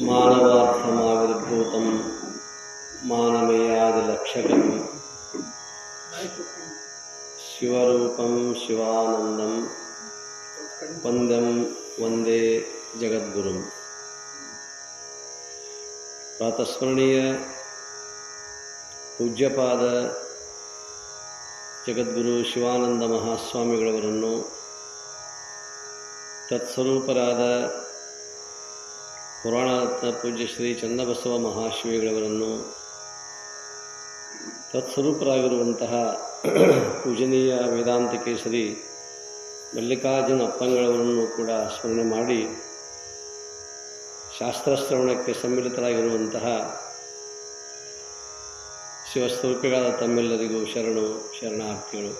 ಮಾನವಾರ್ಥಮಾವಿರ್ಭೂತಂ ಮಾನಮೇಯಾದಿಲಕ್ಷಕಂ ಶಿವರೂಪಂ ಶಿವಾನಂದಂ ವಂದ್ಯಂ ವಂದೇ ಜಗದ್ಗುರುಂ. ಪ್ರಾತಸ್ಮರಣೀಯ ಪೂಜ್ಯಪಾದ ಜಗದ್ಗುರು ಶಿವಾನಂದ ಮಹಾಸ್ವಾಮಿಗಳವರನ್ನು, ತತ್ಸ್ವರೂಪರಾದ ಪುರಾಣರತ್ನ ಪೂಜ್ಯ ಶ್ರೀ ಚನ್ನಬಸವ ಮಹಾಶ್ರೀಗಳವರನ್ನು, ತತ್ಸ್ವರೂಪರಾಗಿರುವಂತಹ ಪೂಜನೀಯ ವೇದಾಂತಕೇಸರಿ ಮಲ್ಲಿಕಾರ್ಜುನ ಅಪ್ಪಂಗಳವರನ್ನು ಕೂಡ ಸ್ಮರಣೆ ಮಾಡಿ, ಶಾಸ್ತ್ರಶ್ರವಣಕ್ಕೆ ಸಮ್ಮಿಲಿತರಾಗಿರುವಂತಹ ಶಿವಸ್ವರೂಪಿಗಳಾದ ತಮ್ಮೆಲ್ಲರಿಗೂ ಶರಣಾರ್ಥಿಗಳು.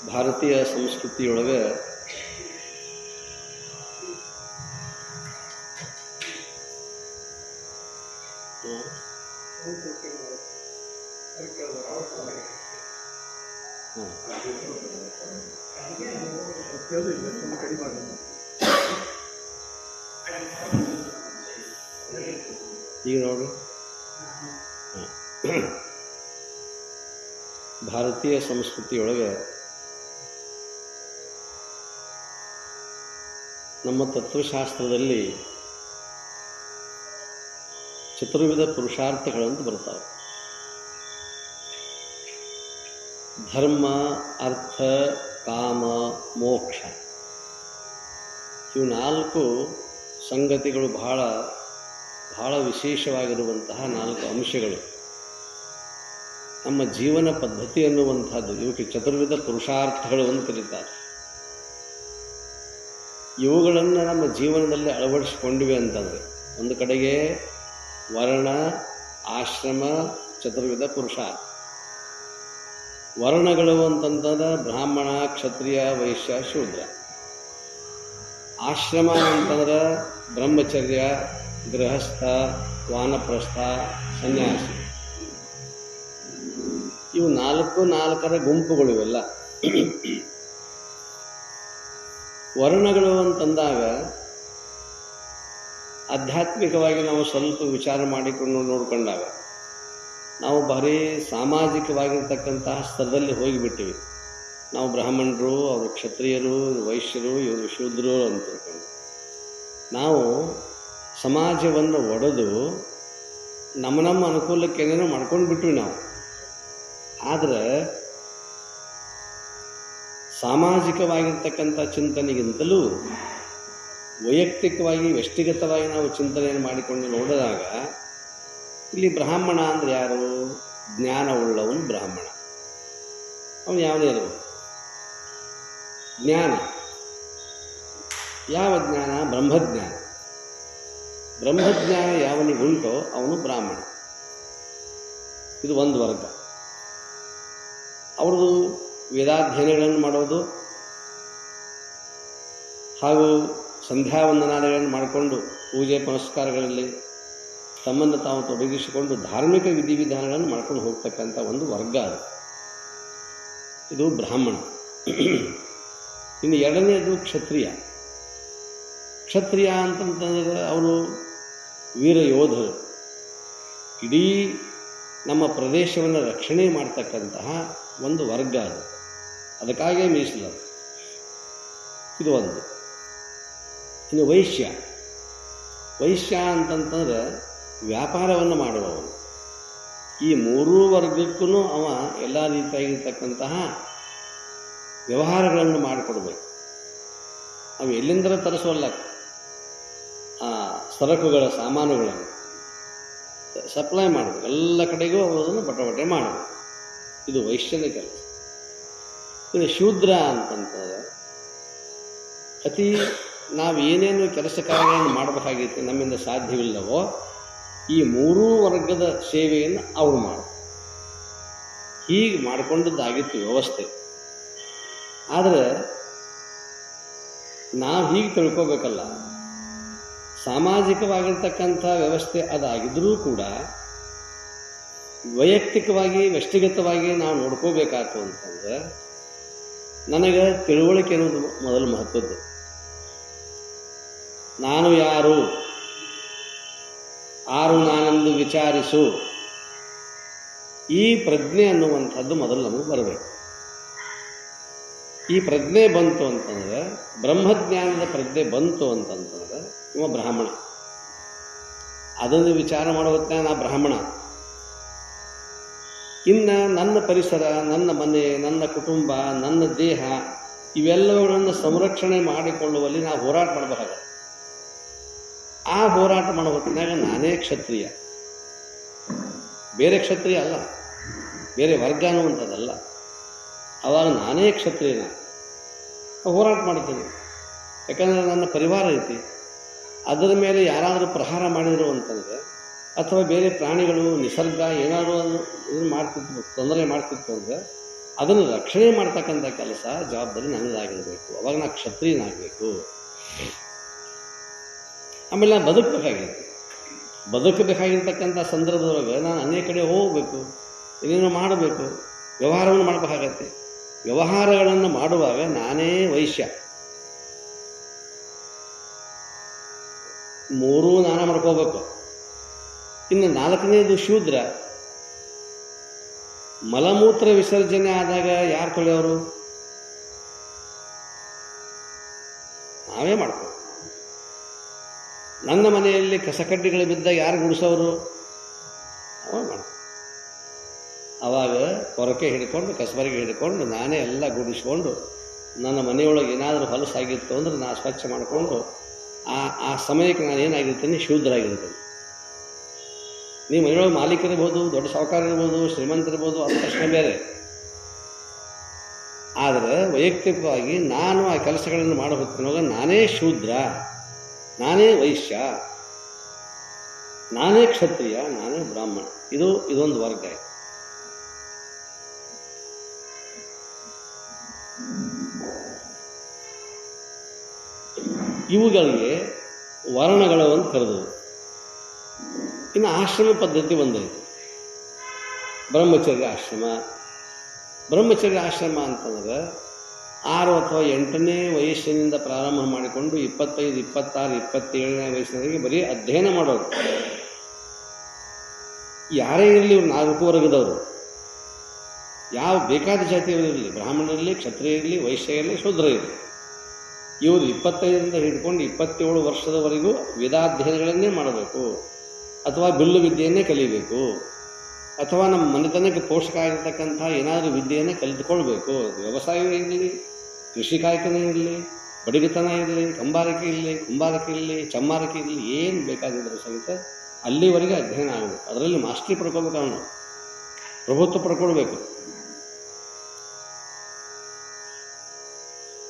ಭಾರತೀಯ ಸಂಸ್ಕೃತಿಯೊಳಗೆ ಈಗ ನೋಡ್ರಿ, ಭಾರತೀಯ ಸಂಸ್ಕೃತಿಯೊಳಗೆ ನಮ್ಮ ತತ್ವಶಾಸ್ತ್ರದಲ್ಲಿ ಚತುರ್ವಿಧ ಪುರುಷಾರ್ಥಗಳಂತ ಬರ್ತಾವೆ. ಧರ್ಮ, ಅರ್ಥ, ಕಾಮ, ಮೋಕ್ಷ. ಇವು ನಾಲ್ಕು ಸಂಗತಿಗಳು ಬಹಳ ವಿಶೇಷವಾಗಿರುವಂತಹ ನಾಲ್ಕು ಅಂಶಗಳು. ನಮ್ಮ ಜೀವನ ಪದ್ಧತಿ ಅನ್ನುವಂಥದ್ದು ಇವಕ್ಕೆ ಚತುರ್ವಿಧ ಪುರುಷಾರ್ಥಗಳು ಅಂತ ಕರೀತಾರೆ. ಇವುಗಳನ್ನು ನಮ್ಮ ಜೀವನದಲ್ಲಿ ಅಳವಡಿಸಿಕೊಂಡಿವೆ ಅಂತಂದರೆ, ಒಂದು ಕಡೆಗೆ ವರ್ಣ, ಆಶ್ರಮ, ಚತುರ್ವಿಧ ಪುರುಷಾರ್ಥ. ವರ್ಣಗಳು ಅಂತಂತಂದ್ರೆ ಬ್ರಾಹ್ಮಣ, ಕ್ಷತ್ರಿಯ, ವೈಶ್ಯ, ಶೂದ್ರ. ಆಶ್ರಮ ಅಂತಂದ್ರೆ ಬ್ರಹ್ಮಚರ್ಯ, ಗೃಹಸ್ಥ, ವಾನಪ್ರಸ್ಥ, ಸನ್ಯಾಸಿ. ಇವು ನಾಲ್ಕರ ಗುಂಪುಗಳು ಇವೆಲ್ಲ. ವರ್ಣಗಳು ಅಂತಂದಾಗ ಆಧ್ಯಾತ್ಮಿಕವಾಗಿ ನಾವು ಸ್ವಲ್ಪ ವಿಚಾರ ಮಾಡಿಕೊಂಡು ನೋಡಿಕೊಂಡಾಗ ನಾವು ಭಾರಿ ಸಾಮಾಜಿಕವಾಗಿರ್ತಕ್ಕಂತಹ ಸ್ತರದಲ್ಲಿ ಹೋಗಿಬಿಟ್ಟಿವಿ. ನಾವು ಬ್ರಾಹ್ಮಣರು, ಅವರು ಕ್ಷತ್ರಿಯರು, ವೈಶ್ಯರು, ಇವರು ಶೂದ್ರರು ಅಂತ ತಿಳ್ಕೊಂಡು ನಾವು ಸಮಾಜವನ್ನು ಒಡೆದು ನಮ್ಮ ಅನುಕೂಲಕ್ಕೆ ಏನೇನೋ ಮಾಡ್ಕೊಂಡು ಬಿಟ್ವಿ ನಾವು. ಆದರೆ ಸಾಮಾಜಿಕವಾಗಿರ್ತಕ್ಕಂಥ ಚಿಂತನೆಗಿಂತಲೂ ವೈಯಕ್ತಿಕವಾಗಿ ವ್ಯಕ್ತಿಗತವಾಗಿ ನಾವು ಚಿಂತನೆಯನ್ನು ಮಾಡಿಕೊಂಡು ನೋಡಿದಾಗ ಇಲ್ಲಿ ಬ್ರಾಹ್ಮಣ ಅಂದರೆ ಯಾರು? ಜ್ಞಾನವುಳ್ಳವನು ಬ್ರಾಹ್ಮಣ. ಅವನು ಯಾವುದೇ ಇರಬಹುದು. ಜ್ಞಾನ ಯಾವ ಜ್ಞಾನ? ಬ್ರಹ್ಮಜ್ಞಾನ. ಬ್ರಹ್ಮಜ್ಞಾನ ಯಾವನಿಗುಂಟೋ ಅವನು ಬ್ರಾಹ್ಮಣ. ಇದು ಒಂದು ವರ್ಗ. ಅವ್ರದ್ದು ವೇದಾಧ್ಯಯನಗಳನ್ನು ಮಾಡೋದು ಹಾಗೂ ಸಂಧ್ಯಾವಂದನಾದಿಗಳನ್ನು ಮಾಡಿಕೊಂಡು ಪೂಜೆ ಪುನಸ್ಕಾರಗಳಲ್ಲಿ ತಮ್ಮನ್ನು ತಾವು ತೊಡಗಿಸಿಕೊಂಡು ಧಾರ್ಮಿಕ ವಿಧಿವಿಧಾನಗಳನ್ನು ಮಾಡ್ಕೊಂಡು ಹೋಗ್ತಕ್ಕಂಥ ಒಂದು ವರ್ಗ ಅದು. ಇದು ಬ್ರಾಹ್ಮಣ. ಇನ್ನು ಎರಡನೇದು ಕ್ಷತ್ರಿಯ. ಕ್ಷತ್ರಿಯ ಅಂತಂತಂದರೆ ಅವರು ವೀರ ಯೋಧರು. ಇಡೀ ನಮ್ಮ ಪ್ರದೇಶವನ್ನು ರಕ್ಷಣೆ ಮಾಡ್ತಕ್ಕಂತಹ ಒಂದು ವರ್ಗ ಅದು. ಅದಕ್ಕಾಗೇ ಮೀಸಲು. ಇದು ಒಂದು. ಇನ್ನು ವೈಶ್ಯ. ವೈಶ್ಯ ಅಂತಂತಂದ್ರೆ ವ್ಯಾಪಾರವನ್ನು ಮಾಡುವವನು. ಈ ಮೂರೂ ವರ್ಗಕ್ಕೂ ಅವ ಎಲ್ಲ ರೀತಿಯಾಗಿರ್ತಕ್ಕಂತಹ ವ್ಯವಹಾರಗಳನ್ನು ಮಾಡಿಕೊಡ್ಬೇಕು. ಅವು ಎಲ್ಲಿಂದರ ತರಿಸೋಲ್ಲ. ಸರಕುಗಳ ಸಾಮಾನುಗಳನ್ನು ಸಪ್ಲೈ ಮಾಡಬೇಕು. ಎಲ್ಲ ಕಡೆಗೂ ಅದನ್ನು ಬಟಬಟೆ ಮಾಡಬೇಕು. ಇದು ವೈಶ್ಯನ ಕೆಲಸ. ಇದು ಶೂದ್ರ ಅಂತಂತಂದ್ರೆ ಅತಿ ನಾವು ಏನೇನು ಕೆಲಸ ಕಾರ್ಯಗಳನ್ನು ಮಾಡಬೇಕಾಗಿತ್ತು ನಮ್ಮಿಂದ ಸಾಧ್ಯವಿಲ್ಲವೋ ಈ ಮೂರೂ ವರ್ಗದ ಸೇವೆಯನ್ನು ಅವರು ಮಾಡ್ತಾರೆ. ಹೀಗೆ ಮಾಡಿಕೊಂಡದ್ದಾಗಿತ್ತು ವ್ಯವಸ್ಥೆ. ಆದರೆ ನಾವು ಹೀಗೆ ತಿಳ್ಕೋಬೇಕಲ್ಲ, ಸಾಮಾಜಿಕವಾಗಿರ್ತಕ್ಕಂಥ ವ್ಯವಸ್ಥೆ ಅದಾಗಿದ್ದರೂ ಕೂಡ ವೈಯಕ್ತಿಕವಾಗಿ ವ್ಯಕ್ತಿಗತವಾಗಿ ನಾವು ನೋಡ್ಕೋಬೇಕಾಯ್ತು ಅಂತಂದ್ರೆ ನನಗೆ ತಿಳುವಳಿಕೆ ಅನ್ನೋದು ಮೊದಲು ಮಹತ್ವದ್ದು. ನಾನು ಯಾರು, ಆರು ನಾನೆಂದು ವಿಚಾರಿಸು, ಈ ಪ್ರಜ್ಞೆ ಅನ್ನುವಂಥದ್ದು ಮೊದಲು ನಮಗೆ ಬರಬೇಕು. ಈ ಪ್ರಜ್ಞೆ ಬಂತು ಅಂತಂದರೆ, ಬ್ರಹ್ಮಜ್ಞಾನದ ಪ್ರಜ್ಞೆ ಬಂತು ಅಂತಂತಂದ್ರೆ ಇವ ಬ್ರಾಹ್ಮಣ. ಅದನ್ನು ವಿಚಾರ ಮಾಡೋ ಹೊತ್ತಿನಾಗ ನಾ ಬ್ರಾಹ್ಮಣ. ಇನ್ನು ನನ್ನ ಪರಿಸರ, ನನ್ನ ಮನೆ, ನನ್ನ ಕುಟುಂಬ, ನನ್ನ ದೇಹ ಇವೆಲ್ಲವುಗಳನ್ನು ಸಂರಕ್ಷಣೆ ಮಾಡಿಕೊಳ್ಳುವಲ್ಲಿ ನಾವು ಹೋರಾಟ ಮಾಡಬೇಕಾಗುತ್ತೆ. ಆ ಹೋರಾಟ ಮಾಡೋ ಹೊತ್ತಿನಾಗ ನಾನೇ ಕ್ಷತ್ರಿಯ, ಬೇರೆ ಕ್ಷತ್ರಿಯ ಅಲ್ಲ, ಬೇರೆ ವರ್ಗ ಅನ್ನುವಂಥದ್ದಲ್ಲ. ಅವಾಗ ನಾನೇ ಕ್ಷತ್ರಿಯನ ಹೋರಾಟ ಮಾಡ್ತೀನಿ. ಯಾಕಂದರೆ ನನ್ನ ಪರಿವಾರ ಐತಿ. ಅದರ ಮೇಲೆ ಯಾರಾದರೂ ಪ್ರಹಾರ ಮಾಡಿದರು ಅಂತಂದರೆ, ಅಥವಾ ಬೇರೆ ಪ್ರಾಣಿಗಳು, ನಿಸರ್ಗ ಏನಾದರೂ ಇದನ್ನು ಮಾಡ್ತಿತ್ತು, ತೊಂದರೆ ಮಾಡ್ತಿತ್ತು ಅಂದರೆ ಅದನ್ನು ರಕ್ಷಣೆ ಮಾಡ್ತಕ್ಕಂಥ ಕೆಲಸ, ಜವಾಬ್ದಾರಿ ನನ್ನದಾಗಿರಬೇಕು. ಅವಾಗ ನಾನು ಕ್ಷತ್ರಿಯನಾಗಬೇಕು. ಆಮೇಲೆ ನಾನು ಬದುಕಬೇಕಾಗಿರ್ತಕ್ಕಂಥ ಸಂದರ್ಭದೊಳಗೆ ನಾನು ಅನೇಕ ಕಡೆ ಹೋಗಬೇಕು, ಏನೇನೋ ಮಾಡಬೇಕು, ವ್ಯವಹಾರವನ್ನು ಮಾಡಬೇಕಾಗತ್ತೆ. ವ್ಯವಹಾರಗಳನ್ನು ಮಾಡುವಾಗ ನಾನೇ ವೈಶ್ಯ, ಮೂರೂ ನಾನ ಮಾಡ್ಕೋಬೇಕು. ಇನ್ನು ನಾಲ್ಕನೇದು ಶೂದ್ರ. ಮಲಮೂತ್ರ ವಿಸರ್ಜನೆ ಆದಾಗ ಯಾರು ತೊಳೆಯೋರು? ನಾವೇ ಮಾಡ್ಕೋ. ನನ್ನ ಮನೆಯಲ್ಲಿ ಕಸಕಡ್ಡಿಗಳು ಬಿದ್ದಾಗ ಯಾರು ಗುಡಿಸೋರು? ಅವ ಮಾಡ್ಕೊ. ಆವಾಗ ಹೊರಕೆ ಹಿಡ್ಕೊಂಡು, ಕಸಬರಿಗೆ ಹಿಡ್ಕೊಂಡು ನಾನೇ ಎಲ್ಲ ಗುಡಿಸ್ಕೊಂಡು, ನನ್ನ ಮನೆಯೊಳಗೆ ಏನಾದರೂ ಹೊಲಸಾಗಿತ್ತು ಅಂದ್ರೆ ನಾನು ಸ್ವಚ್ಛ ಮಾಡಿಕೊಂಡು ಆ ಸಮಯಕ್ಕೆ ನಾನು ಏನಾಗಿರ್ತೀನಿ? ಶೂದ್ರ ಆಗಿರ್ತೀನಿ. ನೀವು ಮನೆಯೊಳಗೆ ಮಾಲೀಕರಿರ್ಬೋದು, ದೊಡ್ಡ ಸಾಹುಕಾರ ಇರ್ಬೋದು, ಶ್ರೀಮಂತರಿರ್ಬೋದು, ಅದು ಪ್ರಶ್ನೆ ಬೇರೆ. ಆದರೆ ವೈಯಕ್ತಿಕವಾಗಿ ನಾನು ಆ ಕೆಲಸಗಳನ್ನು ಮಾಡೋ ಹೊತ್ತಿನವಾಗ ನಾನೇ ಶೂದ್ರ, ನಾನೇ ವೈಶ್ಯ, ನಾನೇ ಕ್ಷತ್ರಿಯ, ನಾನೇ ಬ್ರಾಹ್ಮಣ. ಇದೊಂದು ವರ್ಗ. ಇವುಗಳಿಗೆ ವರ್ಣಗಳು ಅಂತ ಕರೆದವು. ಇನ್ನು ಆಶ್ರಮ ಪದ್ಧತಿ ಒಂದೈತೆ, ಬ್ರಹ್ಮಚರ್ಯ ಆಶ್ರಮ. ಬ್ರಹ್ಮಚರ್ಯ ಆಶ್ರಮ ಅಂತಂದ್ರೆ 6 ಅಥವಾ 8ನೇ ವಯಸ್ಸಿನಿಂದ ಪ್ರಾರಂಭ ಮಾಡಿಕೊಂಡು 25, 26, 27ನೇ ವಯಸ್ಸಿನವರೆಗೆ ಬರೀ ಅಧ್ಯಯನ ಮಾಡೋರು. ಯಾರೇ ಇರಲಿ, ಇವ್ರು 4 ವರ್ಗದವರು, ಯಾವ ಬೇಕಾದ ಜಾತಿಯವರು ಇರಲಿ, ಬ್ರಾಹ್ಮಣರಿರಲಿ, ಕ್ಷತ್ರಿಯ ಇರಲಿ, ವೈಶ್ಯ ಇರಲಿ, ಶೂದ್ರ ಇರಲಿ, ಇವರು 25ರಿಂದ ಹಿಡ್ಕೊಂಡು 27 ವರ್ಷದವರೆಗೂ ವೇದಾಧ್ಯಯನಗಳನ್ನೇ ಮಾಡಬೇಕು, ಅಥವಾ ಬಿಲ್ಲು ವಿದ್ಯೆಯನ್ನೇ ಕಲಿಬೇಕು, ಅಥವಾ ನಮ್ಮ ಮನೆತನಕ್ಕೆ ಪೋಷಕ ಆಗಿರ್ತಕ್ಕಂಥ ಏನಾದರೂ ವಿದ್ಯೆಯನ್ನೇ ಕಲಿತುಕೊಳ್ಬೇಕು. ವ್ಯವಸಾಯವೇ ಇರಲಿ, ಕೃಷಿ ಕಾಯಕನೇ ಇರಲಿ, ಬಡಿಗೆತನ ಇರಲಿ, ಕುಂಬಾರಿಕೆ ಇರಲಿ, ಚಮ್ಮಾರಿಕೆ ಇರಲಿ, ಏನು ಬೇಕಾಗಿದ್ದರೂ ಸಹಿತ ಅಲ್ಲಿವರೆಗೆ ಅಧ್ಯಯನ ಆಗಬೇಕು. ಅದರಲ್ಲಿ ಮಾಸ್ಟ್ರಿ ಪಡ್ಕೋಬೇಕು, ಅವನು ಪ್ರಭುತ್ವ ಪಡ್ಕೊಳ್ಬೇಕು.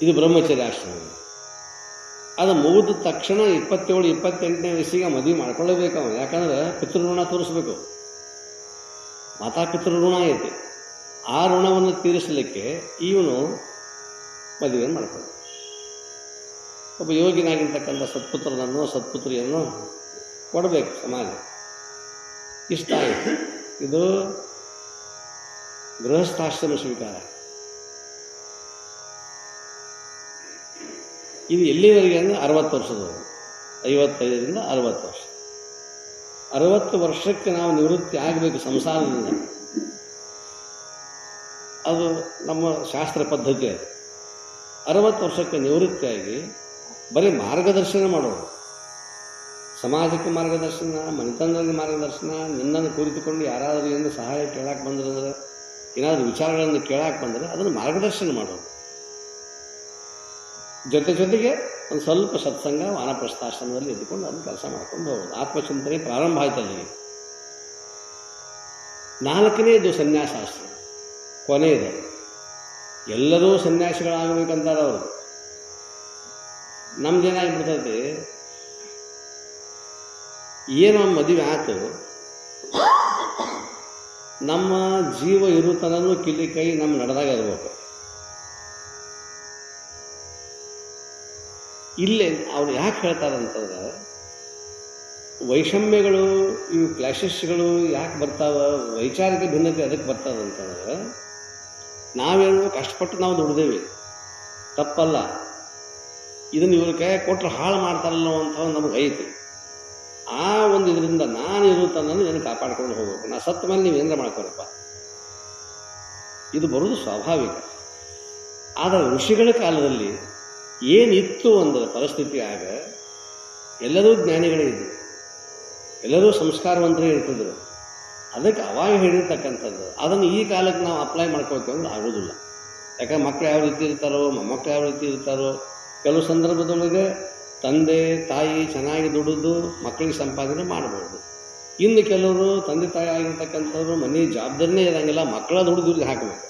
ಇದು ಬ್ರಹ್ಮಚರ್ಯ ಆಶ್ರಮ. ಅದು ಮುಗಿದ ತಕ್ಷಣ 27, 28ನೇ ವಯಸ್ಸಿಗೆ ಮದುವೆ ಮಾಡ್ಕೊಳ್ಳೇಬೇಕು ಅವನು. ಯಾಕಂದ್ರೆ ಪಿತೃಋಣ ತೋರಿಸ್ಬೇಕು. ಮಾತಾಪಿತೃಋಣ ಐತಿ. ಆ ಋಣವನ್ನು ತೀರಿಸಲಿಕ್ಕೆ ಇವನು ಮದುವೆ ಮಾಡ್ತಾನೆ. ಒಬ್ಬ ಯೋಗಿನಾಗಿರ್ತಕ್ಕಂಥ ಸತ್ಪುತ್ರನನ್ನು, ಸತ್ಪುತ್ರಿಯನ್ನು ಕೊಡಬೇಕು ಸಮಾಜ. ಇಷ್ಟ ಆಯಿತು. ಇದು ಗೃಹಸ್ಥಾಶ್ರಮ ಸ್ವೀಕಾರ. ಇದು ಎಲ್ಲಿವರೆಗೆ ಅಂದರೆ 60 ವರ್ಷದವರೆಗೆ, 55ರಿಂದ 60 ವರ್ಷ. 60 ವರ್ಷಕ್ಕೆ ನಾವು ನಿವೃತ್ತಿ ಆಗಬೇಕು ಸಂಸಾರದಿಂದ. ಅದು ನಮ್ಮ ಶಾಸ್ತ್ರ ಪದ್ಧತಿ. ಅದು 60 ವರ್ಷಕ್ಕೆ ನಿವೃತ್ತಿಯಾಗಿ ಬರೀ ಮಾರ್ಗದರ್ಶನ ಮಾಡೋದು. ಸಮಾಜಕ್ಕೆ ಮಾರ್ಗದರ್ಶನ, ಮನೆತನದಲ್ಲಿ ಮಾರ್ಗದರ್ಶನ. ನಿನ್ನನ್ನು ಕುರಿತುಕೊಂಡು ಯಾರಾದರೂ ಏನು ಸಹಾಯ ಕೇಳಕ್ಕೆ ಬಂದ್ರೆ, ಏನಾದರೂ ವಿಚಾರಗಳನ್ನು ಕೇಳಕ್ಕೆ ಬಂದರೆ ಅದನ್ನು ಮಾರ್ಗದರ್ಶನ ಮಾಡೋದು. ಜೊತೆಗೆ ಒಂದು ಸ್ವಲ್ಪ ಸತ್ಸಂಗ, ವಾನಪ್ರಸ್ಥಾಶ್ರಮದಲ್ಲಿ ಇದ್ದುಕೊಂಡು ಅದನ್ನು ಕೆಲಸ ಮಾಡ್ಕೊಂಡು ಹೋಗೋದು. ಆತ್ಮಚಿಂತನೆ ಪ್ರಾರಂಭ ಆಯ್ತಲ್ಲಿ. 4ನೇದು ಸನ್ಯಾಸಾಶ್ರಮ, ಕೊನೆಯದು. ಎಲ್ಲರೂ ಸನ್ಯಾಸಿಗಳಾಗಬೇಕಂತಾರೆ ಅವರು. ನಮ್ದೇನಾಗಿಬಿಡ್ತೈತಿ, ಏನೋ ಮದುವೆ ಆಯ್ತು, ನಮ್ಮ ಜೀವ ಇರುತ್ತನೂ ಕಿಲಿ ಕೈ ನಮ್ಮ ನಡೆದಾಗ ಇರಬೇಕು. ಇಲ್ಲೇ ಅವ್ರು ಯಾಕೆ ಹೇಳ್ತಾರಂತಂದ್ರೆ, ವೈಷಮ್ಯಗಳು, ಇವು ಕ್ಲಾಶಸ್ಗಳು ಯಾಕೆ ಬರ್ತಾವ, ವೈಚಾರಿಕ ಭಿನ್ನತೆ ಅದಕ್ಕೆ ಬರ್ತಾವ ಅಂತಂದ್ರೆ, ನಾವೇನು ಕಷ್ಟಪಟ್ಟು ನಾವು ದುಡ್ದೇವಿ, ತಪ್ಪಲ್ಲ. ಇದನ್ನು ಇವ್ರ ಕೈ ಕೊಟ್ಟರೆ ಹಾಳು ಮಾಡ್ತಾರಲ್ಲ ಅಂತ ನಮಗೆ ಐತಿ. ಆ ಒಂದು ಇದರಿಂದ ನಾನು ಇರುತ್ತನ್ನ ಇದನ್ನು ಕಾಪಾಡ್ಕೊಂಡು ಹೋಗ್ಬೇಕು. ನಾ ಸತ್ತ ಮೇಲೆ ನೀವು ಏನಾರ ಮಾಡ್ಕೊಳಪ್ಪ, ಇದು ಬರೋದು ಸ್ವಾಭಾವಿಕ. ಆದರೆ ಋಷಿಗಳ ಕಾಲದಲ್ಲಿ ಏನಿತ್ತು ಅಂದರೆ ಪರಿಸ್ಥಿತಿ, ಆಗ ಎಲ್ಲರೂ ಜ್ಞಾನಿಗಳೇ ಇದ್ದರು, ಎಲ್ಲರೂ ಸಂಸ್ಕಾರವಂತರೇ ಇರ್ತಿದ್ರು. ಅದಕ್ಕೆ ಅವಾಗ ಹೇಳಿರ್ತಕ್ಕಂಥದ್ದು ಅದನ್ನು ಈ ಕಾಲಕ್ಕೆ ನಾವು ಅಪ್ಲೈ ಮಾಡ್ಕೊಳ್ತೇವೆ ಅಂದ್ರೆ ಆಗೋದಿಲ್ಲ. ಯಾಕಂದ್ರೆ ಮಕ್ಕಳು ಯಾವ ರೀತಿ ಇರ್ತಾರೋ, ಮೊಮ್ಮಕ್ಕಳು ಯಾವ ರೀತಿ ಇರ್ತಾರೋ, ಕೆಲವು ಸಂದರ್ಭದೊಳಗೆ ತಂದೆ ತಾಯಿ ಚೆನ್ನಾಗಿ ದುಡಿದು ಮಕ್ಕಳಿಗೆ ಸಂಪಾದನೆ ಮಾಡ್ಬೋದು. ಇನ್ನು ಕೆಲವರು ತಂದೆ ತಾಯಿ ಆಗಿರ್ತಕ್ಕಂಥವ್ರು ಮನೆ ಜವಾಬ್ದಾರಿನೇ ಇರೋಂಗಿಲ್ಲ, ಮಕ್ಕಳ ದುಡಿದು ಹಾಕಬೇಕು.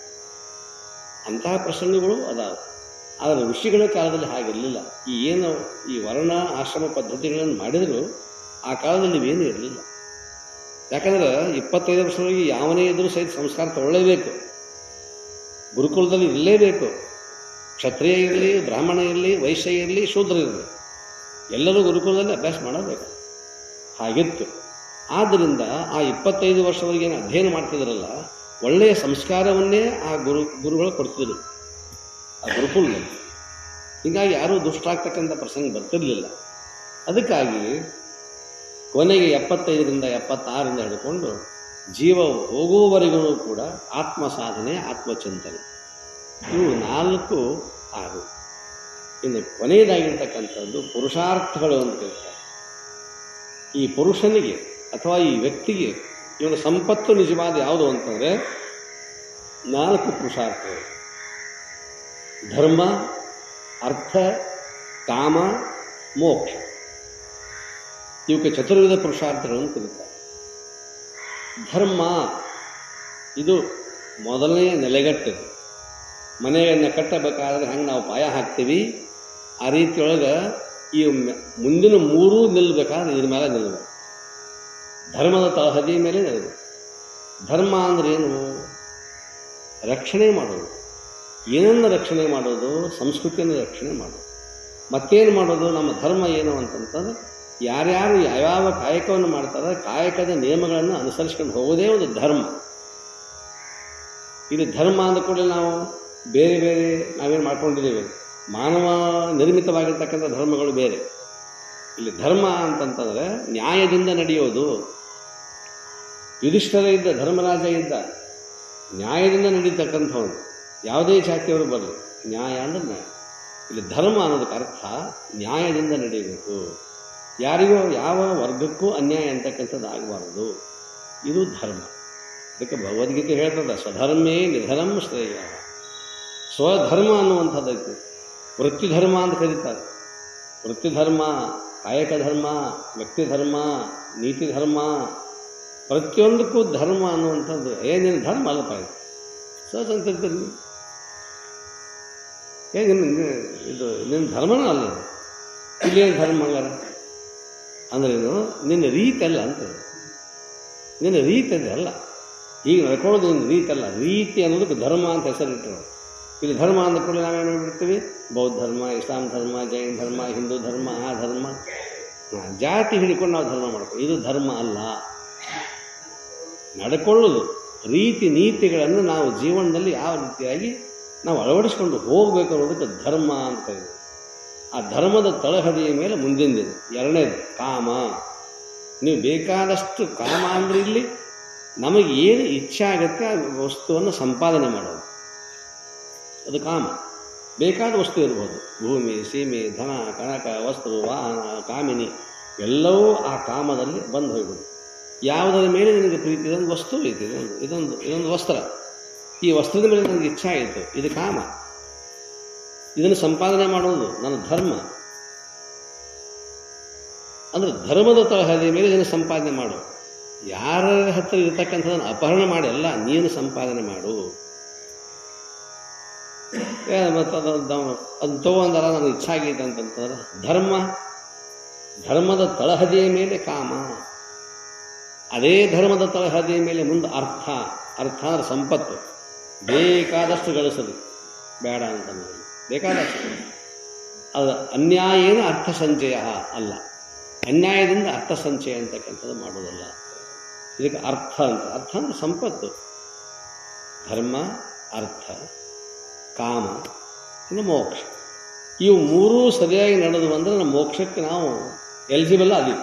ಅಂತಹ ಪ್ರಸಂಗಗಳು ಅದಾವೆ. ಆದರೆ ಋಷಿಗಳ ಕಾಲದಲ್ಲಿ ಹಾಗಿರಲಿಲ್ಲ. ಈ ವರ್ಣ ಆಶ್ರಮ ಪದ್ಧತಿಗಳನ್ನು ಮಾಡಿದರೂ ಆ ಕಾಲದಲ್ಲಿ ಇವೇನೂ ಇರಲಿಲ್ಲ. ಯಾಕಂದ್ರೆ 25 ವರ್ಷದೊಳಗೆ ಯಾವನೇ ಇದ್ರೂ ಸಹಿತ ಸಂಸ್ಕಾರ ತಗೊಳ್ಳೇಬೇಕು, ಗುರುಕುಲದಲ್ಲಿ ಇರಲೇಬೇಕು. ಕ್ಷತ್ರಿಯ ಇರಲಿ, ಬ್ರಾಹ್ಮಣ ಇರಲಿ, ವೈಶ್ಯ ಇರಲಿ, ಶೂದ್ರ ಇರಲಿ, ಎಲ್ಲರೂ ಗುರುಕುಲದಲ್ಲಿ ಅಭ್ಯಾಸ ಮಾಡಬೇಕು. ಹಾಗಿತ್ತು. ಆದ್ದರಿಂದ ಆ 25 ವರ್ಷದವರೆಗೆ ಏನು ಅಧ್ಯಯನ ಮಾಡ್ತಿದ್ರಲ್ಲ, ಒಳ್ಳೆಯ ಸಂಸ್ಕಾರವನ್ನೇ ಆ ಗುರುಗಳು ಕೊಡ್ತಿದ್ರು ಆ ಗುರುಕುಲದಲ್ಲಿ. ಹೀಗಾಗಿ ಯಾರೂ ದುಷ್ಟರಾಗ್ತಕ್ಕಂಥ ಪ್ರಸಂಗ ಬರ್ತಿರಲಿಲ್ಲ. ಅದಕ್ಕಾಗಿ ಕೊನೆಗೆ 75ರಿಂದ 76ರಿಂದ ಹಿಡ್ಕೊಂಡು ಜೀವ ಹೋಗುವವರೆಗೂ ಕೂಡ ಆತ್ಮ ಸಾಧನೆ, ಆತ್ಮಚಿಂತನೆ, ಇವು 4, 6. ಇನ್ನು ಕೊನೆಯದಾಗಿರ್ತಕ್ಕಂಥದ್ದು ಪುರುಷಾರ್ಥಗಳು ಅಂತ ಹೇಳ್ತಾರೆ. ಈ ಪುರುಷನಿಗೆ ಅಥವಾ ಈ ವ್ಯಕ್ತಿಗೆ ಇವನ ಸಂಪತ್ತು ನಿಜವಾದ ಯಾವುದು ಅಂತಂದರೆ 4 ಪುರುಷಾರ್ಥಗಳು: ಧರ್ಮ, ಅರ್ಥ, ಕಾಮ, ಮೋಕ್ಷ. ಇವಕ್ಕೆ ಚತುರ್ವಿಧ ಪುರುಷಾರ್ಥಗಳು ಅಂತ ಕರೀತಾರೆ. ಧರ್ಮ ಇದು ಮೊದಲನೇ ನೆಲೆಗಟ್ಟಿದೆ. ಮನೆಯನ್ನು ಕಟ್ಟಬೇಕಾದ್ರೆ ಹೆಂಗೆ ನಾವು ಪಾಯ ಹಾಕ್ತೀವಿ, ಆ ರೀತಿಯೊಳಗೆ ಈ ಮುಂದಿನ 3 ನಿಲ್ಲಬೇಕಾದ್ರೆ ಇದ್ರ ಮೇಲೆ ನಿಲ್ಲಬೇಕು. ಧರ್ಮದ ತಳಹದಿ ಮೇಲೆ ನಿಲ್ಲಬೇಕು. ಧರ್ಮ ಅಂದ್ರೆ ಏನು? ರಕ್ಷಣೆ ಮಾಡೋದು. ಏನನ್ನು ರಕ್ಷಣೆ ಮಾಡೋದು? ಸಂಸ್ಕೃತಿಯನ್ನು ರಕ್ಷಣೆ ಮಾಡೋದು. ಮತ್ತೇನು ಮಾಡೋದು? ನಮ್ಮ ಧರ್ಮ ಏನು ಅಂತಂತಂದ್ರೆ, ಯಾರ್ಯಾರು ಯಾವ್ಯಾವ ಕಾಯಕವನ್ನು ಮಾಡ್ತಾರೆ, ಕಾಯಕದ ನಿಯಮಗಳನ್ನು ಅನುಸರಿಸ್ಕೊಂಡು ಹೋಗೋದೇ ಒಂದು ಧರ್ಮ. ಇದು ಧರ್ಮ ಅಂದ ಕೂಡಲೇ ನಾವು ಬೇರೆ ಬೇರೆ ನಾವೇನು ಮಾಡ್ಕೊಂಡಿದ್ದೇವೆ, ಮಾನವ ನಿರ್ಮಿತವಾಗಿರ್ತಕ್ಕಂಥ ಧರ್ಮಗಳು ಬೇರೆ. ಇಲ್ಲಿ ಧರ್ಮ ಅಂತಂತಂದರೆ ನ್ಯಾಯದಿಂದ ನಡೆಯೋದು. ಯುಧಿಷ್ಠಿರ ಇದ್ದ, ಧರ್ಮರಾಜ ಇದ್ದ, ನ್ಯಾಯದಿಂದ ನಡೀತಕ್ಕಂಥವನು. ಯಾವುದೇ ಜಾತಿಯವರು ಬರಲಿ, ನ್ಯಾಯ ಅಂದ್ರೆ ನ್ಯಾಯ. ಇಲ್ಲಿ ಧರ್ಮ ಅನ್ನೋದಕ್ಕೆ ಅರ್ಥ ನ್ಯಾಯದಿಂದ ನಡೆಯಬೇಕು. ಯಾರಿಗೋ ಯಾವ ವರ್ಗಕ್ಕೂ ಅನ್ಯಾಯ ಅಂತಕ್ಕಂಥದ್ದು ಆಗಬಾರದು. ಇದು ಧರ್ಮ. ಅದಕ್ಕೆ ಭಗವದ್ಗೀತೆ ಹೇಳ್ತದೆ, ಸ್ವಧರ್ಮೇ ನಿಧನಂ ಶ್ರೇಯ. ಸ್ವಧರ್ಮ ಅನ್ನುವಂಥದ್ದೈತಿ. ವೃತ್ತಿಧರ್ಮ ಅಂತ ಕರೀತಾರೆ. ವೃತ್ತಿಧರ್ಮ, ಕಾಯಕ ಧರ್ಮ, ವ್ಯಕ್ತಿ ಧರ್ಮ, ನೀತಿ ಧರ್ಮ, ಪ್ರತಿಯೊಂದಕ್ಕೂ ಧರ್ಮ ಅನ್ನುವಂಥದ್ದು. ನಿನ್ನ ಧರ್ಮ ಅಲ್ಲಪ್ಪ ಇದು ಸಹಜಂತಿರ್ತೀನಿ. ಇದು ನಿನ್ನ ಧರ್ಮನೂ ಅಲ್ಲ. ಇಲ್ಲೇನು ಧರ್ಮ ಹಂಗಾರ ಅಂದ್ರೇನು? ನಿನ್ನ ರೀತಿ ಅಲ್ಲ ಅಂತ. ನಿನ್ನ ರೀತಿ ಅದು ಅಲ್ಲ. ಈಗ ನಡ್ಕೊಳ್ಳೋದು ನಿನ್ನ ರೀತಿ ಅಲ್ಲ. ರೀತಿ ಅನ್ನೋದಕ್ಕೆ ಧರ್ಮ ಅಂತ ಹೆಸರಿಟ್ಟರು. ಇಲ್ಲಿ ಧರ್ಮ ಅಂದ ಕೂಡ ನಾವೇನು ಬಿಡ್ತೀವಿ, ಬೌದ್ಧ ಧರ್ಮ, ಇಸ್ಲಾಂ ಧರ್ಮ, ಜೈನ ಧರ್ಮ, ಹಿಂದೂ ಧರ್ಮ, ಆ ಧರ್ಮ, ಜಾತಿ ಹಿಡ್ಕೊಂಡು ನಾವು ಧರ್ಮ ಮಾಡ್ತೀವಿ. ಇದು ಧರ್ಮ ಅಲ್ಲ. ನಡ್ಕೊಳ್ಳೋದು ರೀತಿ ನೀತಿಗಳನ್ನು ನಾವು ಜೀವನದಲ್ಲಿ ಯಾವ ರೀತಿಯಾಗಿ ನಾವು ಅಳವಡಿಸ್ಕೊಂಡು ಹೋಗಬೇಕು ಅನ್ನೋದಕ್ಕೆ ಧರ್ಮ ಅಂತ ಇದೆ. ಆ ಧರ್ಮದ ತಳಹದಿಯ ಮೇಲೆ ಮುಂದಿನ ಎರಡನೇದು ಕಾಮ. ನೀವು ಬೇಕಾದಷ್ಟು ಕಾಮ ಅಂದರೆ ಇಲ್ಲಿ ನಮಗೆ ಏನು ಇಚ್ಛೆ ಆಗುತ್ತೆ ಆ ವಸ್ತುವನ್ನು ಸಂಪಾದನೆ ಮಾಡೋದು, ಅದು ಕಾಮ. ಬೇಕಾದ ವಸ್ತು ಇರ್ಬೋದು, ಭೂಮಿ, ಸೀಮೆ, ಧನ, ಕನಕ, ವಸ್ತು, ವಾಹನ, ಕಾಮಿನಿ ಎಲ್ಲವೂ ಆ ಕಾಮದಲ್ಲಿ ಬಂದು ಹೋಗ್ಬೋದು. ಯಾವುದರ ಮೇಲೆ ನಿನಗೆ ಪ್ರೀತಿ ಇದೊಂದು ವಸ್ತು ಐತಿ, ಇದೊಂದು ವಸ್ತ್ರ, ಈ ವಸ್ತ್ರದ ಮೇಲೆ ನನಗೆ ಇಚ್ಛೆ ಆಯಿತು, ಇದು ಕಾಮ. ಇದನ್ನು ಸಂಪಾದನೆ ಮಾಡೋದು ನನ್ನ ಧರ್ಮ. ಅಂದರೆ ಧರ್ಮದ ತಳಹದಿಯ ಮೇಲೆ ಇದನ್ನು ಸಂಪಾದನೆ ಮಾಡು. ಯಾರ ಹತ್ತಿರ ಇರತಕ್ಕಂಥದ್ದನ್ನು ಅಪಹರಣ ಮಾಡಿ ಅಲ್ಲ, ನೀನು ಸಂಪಾದನೆ ಮಾಡು. ಮತ್ತು ಅದು ತಗೊಂಡಾರ ನನಗೆ ಇಚ್ಛೆ ಆಗೈತೆ ಅಂತಂತಂದ್ರೆ ಧರ್ಮ. ಧರ್ಮದ ತಳಹದಿಯ ಮೇಲೆ ಕಾಮ. ಅದೇ ಧರ್ಮದ ತಳಹದಿಯ ಮೇಲೆ ಮುಂದೆ ಅರ್ಥ. ಅರ್ಥ ಅಂದರೆ ಸಂಪತ್ತು. ಬೇಕಾದಷ್ಟು ಗಳಿಸಲು ಬೇಡ ಅಂತ ಬೇಕಾದಷ್ಟು. ಅದು ಅನ್ಯಾಯೇನ ಅರ್ಥ ಸಂಚಯ ಅಲ್ಲ. ಅನ್ಯಾಯದಿಂದ ಅರ್ಥ ಸಂಚಯ ಅಂತಕ್ಕಂಥದ್ದು ಮಾಡೋದಲ್ಲ. ಇದಕ್ಕೆ ಅರ್ಥ ಅಂದ್ರೆ ಸಂಪತ್ತು. ಧರ್ಮ, ಅರ್ಥ, ಕಾಮ, ಇನ್ನು ಮೋಕ್ಷ. ಇವು ಮೂರೂ ಸರಿಯಾಗಿ ನಡೆದು ಬಂದರೆ ನಮ್ಮ ಮೋಕ್ಷಕ್ಕೆ ನಾವು ಎಲಿಜಿಬಲ್ ಆದೀವಿ.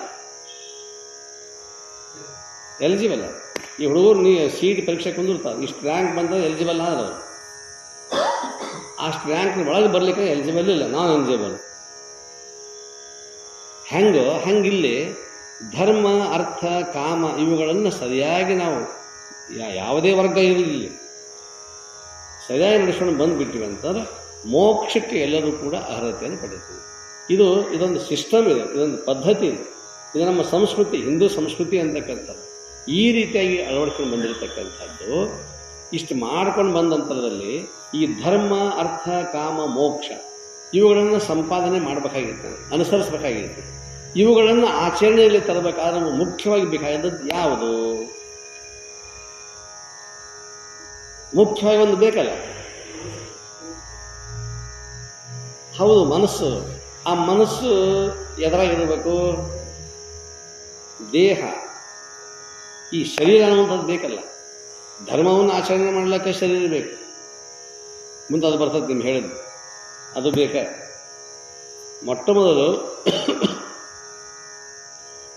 ಎಲಿಜಿಬಲ್. ಈ ಹುಡುಗರು ಸೀಟ್ ಪರೀಕ್ಷೆ ಕುಂದಿರ್ತಾರೆ, ಇಷ್ಟು ರ್ಯಾಂಕ್ ಬಂದರೆ ಎಲಿಜಿಬಲ್ ಆದ್ರೆ ಅವರು ಅಷ್ಟು ರ್ಯಾಂಕ್ ಒಳಗೆ ಬರಲಿಕ್ಕೆ ಎಲಿಜಿಬಲ್ ಇಲ್ಲ, ನಾನ್ ಎಲಿಜಿಬಲ್. ಹಂಗಿಲ್ಲಿ ಧರ್ಮ, ಅರ್ಥ, ಕಾಮ ಇವುಗಳನ್ನು ಸರಿಯಾಗಿ ನಾವು ಯಾವುದೇ ವರ್ಗ ಇರಲಿಲ್ಲ ಸರಿಯಾಗಿ ನಡೆಸ್ಕೊಂಡು ಬಂದುಬಿಟ್ಟಿವಿ ಅಂತಂದ್ರೆ ಮೋಕ್ಷಕ್ಕೆ ಎಲ್ಲರೂ ಕೂಡ ಅರ್ಹತೆಯನ್ನು ಪಡಿತೀವಿ. ಇದೊಂದು ಸಿಸ್ಟಮ್ ಇದೆ, ಇದೊಂದು ಪದ್ಧತಿ ಇದೆ. ಇದು ನಮ್ಮ ಸಂಸ್ಕೃತಿ, ಹಿಂದೂ ಸಂಸ್ಕೃತಿ ಅಂತಕ್ಕಂಥದ್ದು. ಈ ರೀತಿಯಾಗಿ ಅಳವಡಿಸ್ಕೊಂಡು ಬಂದಿರತಕ್ಕಂಥದ್ದು. ಇಷ್ಟು ಮಾಡ್ಕೊಂಡು ಬಂದಂಥದ್ರಲ್ಲಿ ಈ ಧರ್ಮ, ಅರ್ಥ, ಕಾಮ, ಮೋಕ್ಷ ಇವುಗಳನ್ನು ಸಂಪಾದನೆ ಮಾಡಬೇಕಾಗಿತ್ತು, ಅನುಸರಿಸಬೇಕಾಗಿತ್ತು. ಇವುಗಳನ್ನು ಆಚರಣೆಯಲ್ಲಿ ತರಬೇಕಾದ್ರೆ ನಮಗೆ ಮುಖ್ಯವಾಗಿ ಬೇಕಾದದ್ದು ಯಾವುದು? ಮುಖ್ಯವಾಗಿ ಒಂದು ಬೇಕಲ್ಲ, ಹೌದು, ಮನಸ್ಸು. ಆ ಮನಸ್ಸು ಎದುರಾಗಿರಬೇಕು, ದೇಹ, ಈ ಶರೀರ ಅನ್ನುವಂಥದ್ದು ಬೇಕಲ್ಲ. ಧರ್ಮವನ್ನು ಆಚರಣೆ ಮಾಡಲಿಕ್ಕೆ ಶರೀರ ಬೇಕು, ಮುಂದೆ ಅದು ಬರ್ತದೆ ನಿಮ್ಗೆ ಹೇಳಿದ್ದು, ಅದು ಬೇಕ. ಮೊಟ್ಟ ಮೊದಲು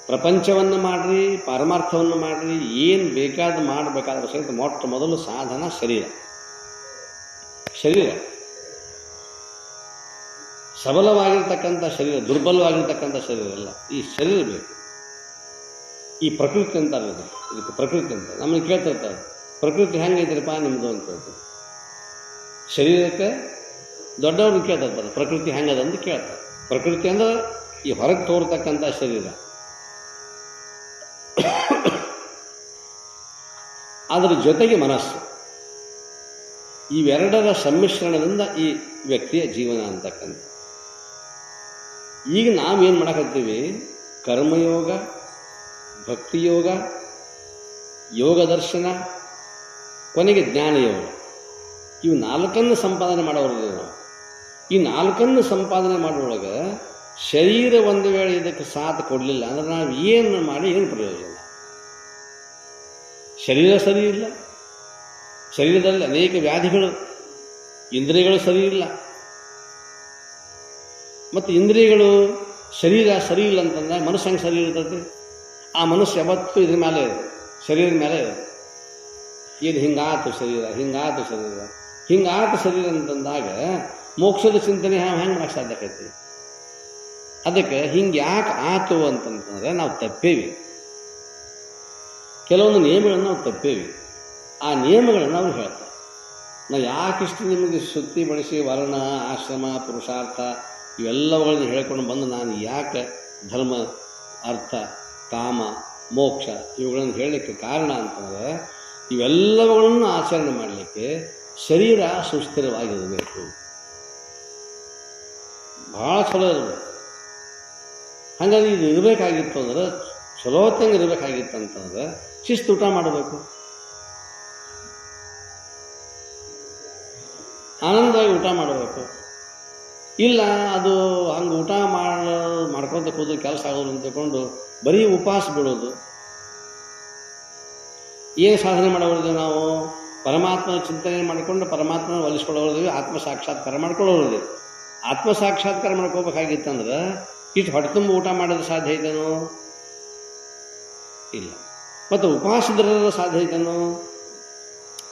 ಪ್ರಪಂಚವನ್ನು ಮಾಡ್ರಿ, ಪಾರಮಾರ್ಥವನ್ನು ಮಾಡ್ರಿ, ಏನು ಬೇಕಾದ ಮಾಡಬೇಕಾದ್ರೆ ಸಹಿತ ಮೊಟ್ಟ ಮೊದಲು ಸಾಧನ ಶರೀರ. ಸಬಲವಾಗಿರ್ತಕ್ಕಂಥ ಶರೀರ, ದುರ್ಬಲವಾಗಿರ್ತಕ್ಕಂಥ ಶರೀರ ಅಲ್ಲ, ಈ ಶರೀರ ಬೇಕು. ಈ ಪ್ರಕೃತಿ ಅಂತಾರೆ, ಇದಕ್ಕೆ ಪ್ರಕೃತಿ ಅಂತ ನಮ್ಮನ್ನು ಕೇಳ್ತಿರ್ತಾರೆ, ಪ್ರಕೃತಿ ಹೆಂಗೈತಿರಪ್ಪ ನಿಮ್ಮದು ಅಂತ ಹೇಳ್ತಾರೆ. ಶರೀರಕ್ಕೆ ದೊಡ್ಡವ್ರನ್ನ ಕೇಳ್ತಿರ್ತಾರೆ, ಪ್ರಕೃತಿ ಹೆಂಗದಂತ ಕೇಳ್ತಾರೆ. ಪ್ರಕೃತಿ ಅಂದ್ರೆ ಈ ಹೊರಗೆ ತೋರ್ತಕ್ಕಂಥ ಶರೀರ. ಅದರ ಜೊತೆಗೆ ಮನಸ್ಸು, ಇವೆರಡರ ಸಮ್ಮಿಶ್ರಣದಿಂದ ಈ ವ್ಯಕ್ತಿಯ ಜೀವನ ಅಂತಕ್ಕಂಥ. ಈಗ ನಾವೇನು ಮಾಡಕತ್ತೀವಿ? ಕರ್ಮಯೋಗ, ಭಕ್ತಿಯೋಗ, ಯೋಗ ದರ್ಶನ, ಕೊನೆಗೆ ಜ್ಞಾನಯೋಗ, ಇವು ನಾಲ್ಕನ್ನು ಸಂಪಾದನೆ ಮಾಡೋರಿಗೆ ನಾವು. ಈ ನಾಲ್ಕನ್ನು ಸಂಪಾದನೆ ಮಾಡೋಳಗೆ ಶರೀರ ಒಂದು ವೇಳೆ ಇದಕ್ಕೆ ಸಾಥ್ ಕೊಡಲಿಲ್ಲ ಅಂದ್ರೆ ನಾವು ಏನು ಮಾಡಿ ಏನು ಪ್ರಯೋಜನ? ಶರೀರ ಸರಿ ಇಲ್ಲ, ಶರೀರದಲ್ಲಿ ಅನೇಕ ವ್ಯಾಧಿಗಳು, ಇಂದ್ರಿಯಗಳು ಸರಿ ಇಲ್ಲ. ಮತ್ತು ಇಂದ್ರಿಯಗಳು, ಶರೀರ ಸರಿ ಇಲ್ಲ ಅಂತಂದ್ರೆ ಮನಸ್ಸು ಹೆಂಗೆ ಸರಿ ಇರ್ತದೆ? ಆ ಮನಸ್ಸು ಯಾವತ್ತೂ ಇದ್ರ ಮೇಲೆ ಇದೆ, ಶರೀರದ ಮೇಲೆ ಇದೆ. ಏನು ಹಿಂಗಾತು ಶರೀರ ಅಂತಂದಾಗ ಮೋಕ್ಷದ ಚಿಂತನೆ ಹೆಂಗೆ ಮಾಡಕ್ಕೆ ಸಾಧ್ಯ ಆಕೈತಿ? ಅದಕ್ಕೆ ಹಿಂಗೆ ಯಾಕೆ ಆತು ಅಂತಂತಂದ್ರೆ ನಾವು ತಪ್ಪೇವಿ, ಕೆಲವೊಂದು ನಿಯಮಗಳನ್ನು ನಾವು ತಪ್ಪೇವಿ. ಆ ನಿಯಮಗಳನ್ನು ಅವ್ರು ಹೇಳ್ತಾರೆ. ನಾವು ಯಾಕಿಷ್ಟು ನಿಮಗೆ ಶುದ್ಧಿ ಬಳಸಿ ವರ್ಣ, ಆಶ್ರಮ, ಪುರುಷಾರ್ಥ ಇವೆಲ್ಲವುಗಳನ್ನು ಹೇಳ್ಕೊಂಡು ಬಂದು ನಾನು ಯಾಕೆ ಧರ್ಮ, ಅರ್ಥ, ಕಾಮ, ಮೋಕ್ಷ ಇವುಗಳನ್ನು ಹೇಳಲಿಕ್ಕೆ ಕಾರಣ ಅಂತಂದರೆ ಇವೆಲ್ಲವುಗಳನ್ನು ಆಚರಣೆ ಮಾಡಲಿಕ್ಕೆ ಶರೀರ ಸುಸ್ಥಿರವಾಗಿರಬೇಕು, ಭಾಳ ಚಲೋ ಇರಬೇಕು. ಹಾಗಾಗಿ ಇದು ಇರಬೇಕಾಗಿತ್ತು ಅಂದ್ರೆ, ಚಲೋತ್ತಂಗೆ ಇರಬೇಕಾಗಿತ್ತು ಅಂತಂದ್ರೆ ಶಿಸ್ತು ಊಟ ಮಾಡಬೇಕು, ಆನಂದವಾಗಿ ಊಟ ಮಾಡಬೇಕು. ಇಲ್ಲ ಅದು ಹಂಗೆ ಊಟ ಮಾಡ್ಕೊತ ಕೂದ್ರೆ ಕೆಲಸ ಆಗೋದು ಅಂತ ತಿಳ್ಕೊಂಡು ಬರೀ ಉಪವಾಸ ಬಿಡೋದು. ಏನು ಸಾಧನೆ ಮಾಡೋರಿದೆ ನಾವು? ಪರಮಾತ್ಮನ ಚಿಂತನೆ ಮಾಡಿಕೊಂಡು ಪರಮಾತ್ಮನ ಒಲಿಸ್ಕೊಳ್ಳೋರಿದ್ದೀವಿ, ಆತ್ಮ ಸಾಕ್ಷಾತ್ಕಾರ ಮಾಡ್ಕೊಳ್ಳೋರಿದ್ದೀವಿ. ಆತ್ಮ ಸಾಕ್ಷಾತ್ಕಾರ ಮಾಡ್ಕೋಬೇಕಾಗಿತ್ತಂದ್ರೆ ಇಷ್ಟು ಹೊಟ್ಟೆ ತುಂಬ ಊಟ ಮಾಡೋದು ಸಾಧ್ಯ ಐತೇನೋ? ಇಲ್ಲ. ಮತ್ತು ಉಪವಾಸದ ಸಾಧ್ಯ ಐತೇನೋ?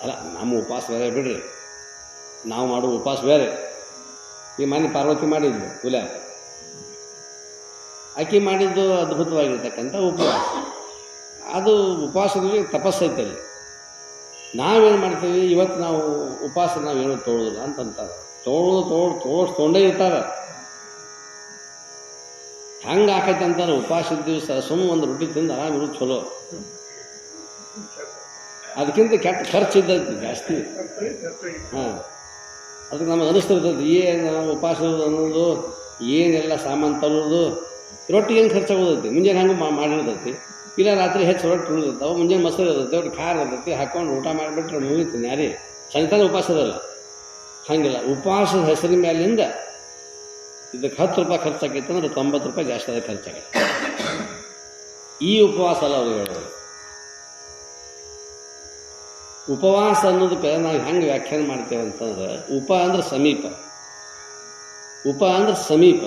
ಅಲ್ಲ, ನಮ್ಮ ಉಪವಾಸ ಬೇರೆ ಬಿಡ್ರಿ, ನಾವು ಮಾಡೋ ಉಪವಾಸ ಬೇರೆ. ಈ ಮನೆ ಪಾರ್ವತಿ ಮಾಡಿದ್ಲು ಹುಲ, ಆಕೆ ಮಾಡಿದ್ದು ಅದ್ಭುತವಾಗಿರ್ತಕ್ಕಂಥ ಉಪವಾಸ. ಅದು ಉಪವಾಸದಲ್ಲಿ ತಪಸ್ಸೈತಲ್ಲಿ. ನಾವೇನು ಮಾಡ್ತೀವಿ? ಇವತ್ತು ನಾವು ಉಪವಾಸ ನಾವೇನು ತೊಗೊಳ್ಳೋದಿಲ್ಲ ಅಂತಂತಾರೆ. ತೊಗೊಂಡೇ ಇರ್ತಾರೆ. ಹೆಂಗೆ ಆಕೈತೆ ಅಂತಾರೆ? ಉಪವಾಸದ ದಿವಸ ಒಂದು ರೊಟ್ಟಿ ತಿಂದು ಆರಾಮಿರೋದು ಚಲೋ. ಅದಕ್ಕಿಂತ ಕೆಟ್ಟ ಖರ್ಚು ಇದ್ದೈತಿ ಜಾಸ್ತಿ. ಹಾಂ, ಅದಕ್ಕೆ ನಮಗೆ ಅನಿಸ್ತಿರ್ತೈತಿ, ಏನು ಉಪವಾಸ ಅನ್ನೋದು, ಏನೆಲ್ಲ ಸಾಮಾನು ತರೋದು, ರೊಟ್ಟಿ ಏನು ಖರ್ಚಾಗೋದೈತಿ. ಮುಂಜಾನೆ ಹಂಗೆ ಮಾಡಿರ್ತೈತಿ, ಇಲ್ಲ ರಾತ್ರಿ ಹೆಚ್ಚು ರೊಟ್ಟಿ ಉಳಿದಿರ್ತಾವೆ, ಮುಂಜಾನೆ ಮೊಸರು ಇರ್ತೈತಿ, ಅವ್ರಿಗೆ ಖಾರ ಇರ್ತೈತಿ, ಹಾಕೊಂಡು ಊಟ ಮಾಡಿಬಿಟ್ರೆ ಮುಗಿತೀನಿ. ಯಾರೇ ಸಂತಾನ ಉಪವಾಸ ಅದಲ್ಲ, ಹಾಗಿಲ್ಲ. ಉಪವಾಸದ ಹೆಸರಿನ ಮೇಲಿಂದ ಇದಕ್ಕೆ 10 ರೂಪಾಯಿ ಖರ್ಚಾಗೈತೆ ಅಂದ್ರೆ 90 ರೂಪಾಯಿ ಜಾಸ್ತಿ ಅದಕ್ಕೆ ಖರ್ಚಾಗೈತೆ. ಈ ಉಪವಾಸ ಅಲ್ಲ ಅವ್ರು ಹೇಳೋದು. ಉಪವಾಸ ಅನ್ನೋದಕ್ಕೆ ನಾವು ಹೆಂಗೆ ವ್ಯಾಖ್ಯಾನ ಮಾಡ್ತೇವೆ ಅಂತಂದ್ರೆ, ಉಪ ಅಂದ್ರೆ ಸಮೀಪ, ಉಪ ಅಂದ್ರೆ ಸಮೀಪ,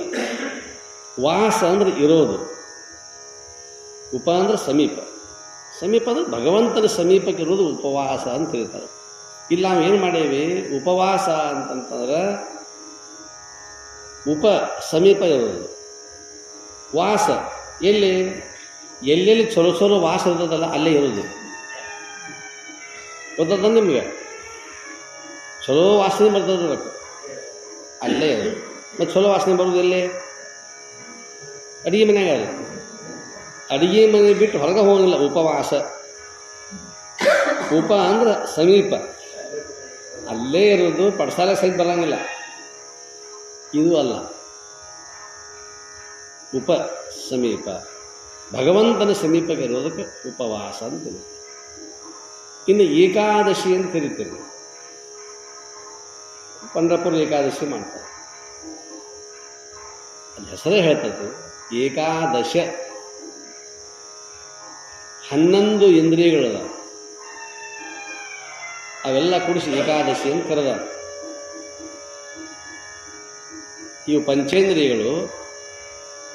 ವಾಸ ಅಂದ್ರೆ ಇರೋದು. ಉಪ ಅಂದ್ರೆ ಸಮೀಪ, ಸಮೀಪ ಅಂದ್ರೆ ಭಗವಂತನ ಸಮೀಪಕ್ಕೆ ಇರೋದು ಉಪವಾಸ ಅಂತ ಹೇಳ್ತಾರೆ. ಇಲ್ಲಿ ನಾವು ಏನು ಮಾಡೇವಿ, ಉಪವಾಸ ಅಂತಂತಂದ್ರೆ ಉಪ ಸಮೀಪ ಇರೋದು, ವಾಸ ಎಲ್ಲಿ ಎಲ್ಲೆಲ್ಲಿ ಚಲೋ ಚಲೋ ವಾಸ ಇರ್ತದಲ್ಲ ಅಲ್ಲೇ ಇರೋದು. ಗೊತ್ತದ ನಿಮಗೆ? ಚಲೋ ವಾಸನೆ ಬರ್ತದೆ ಅಲ್ಲೇ ಇರೋದು. ಮತ್ತು ಚಲೋ ವಾಸನೆ ಬರೋದು ಎಲ್ಲೇ? ಅಡಿಗೆ ಮನೆಯಾಗ. ಅಡಿಗೆ ಮನೆ ಬಿಟ್ಟು ಹೊರಗೆ ಹೋಗಿಲ್ಲ ಉಪವಾಸ. ಉಪ ಅಂದ್ರೆ ಸಮೀಪ, ಅಲ್ಲೇ ಇರೋದು, ಪಡ್ಸಾಲೆ ಸಹಿತ ಬರಂಗಿಲ್ಲ. ಇದು ಅಲ್ಲ, ಉಪ ಸಮೀಪ, ಭಗವಂತನ ಸಮೀಪಕ್ಕೆ ಇರೋದಕ್ಕೆ ಉಪವಾಸ ಅಂತೀವಿ. ಇನ್ನು ಏಕಾದಶಿ ಅಂತ ಕರಿತೀವಿ. ಪಂಢರಪುರ ಏಕಾದಶಿ ಮಾಡ್ತಾರೆ, ಅದು ಹೆಸರೇ ಹೇಳ್ತದೆ ಏಕಾದಶ. 11 ಇಂದ್ರಿಯಗಳದ, ಅವೆಲ್ಲ ಕೂಡಿಸಿ ಏಕಾದಶಿ ಅಂತ ಕರೆದ. ಇವು ಪಂಚೇಂದ್ರಿಯಗಳು,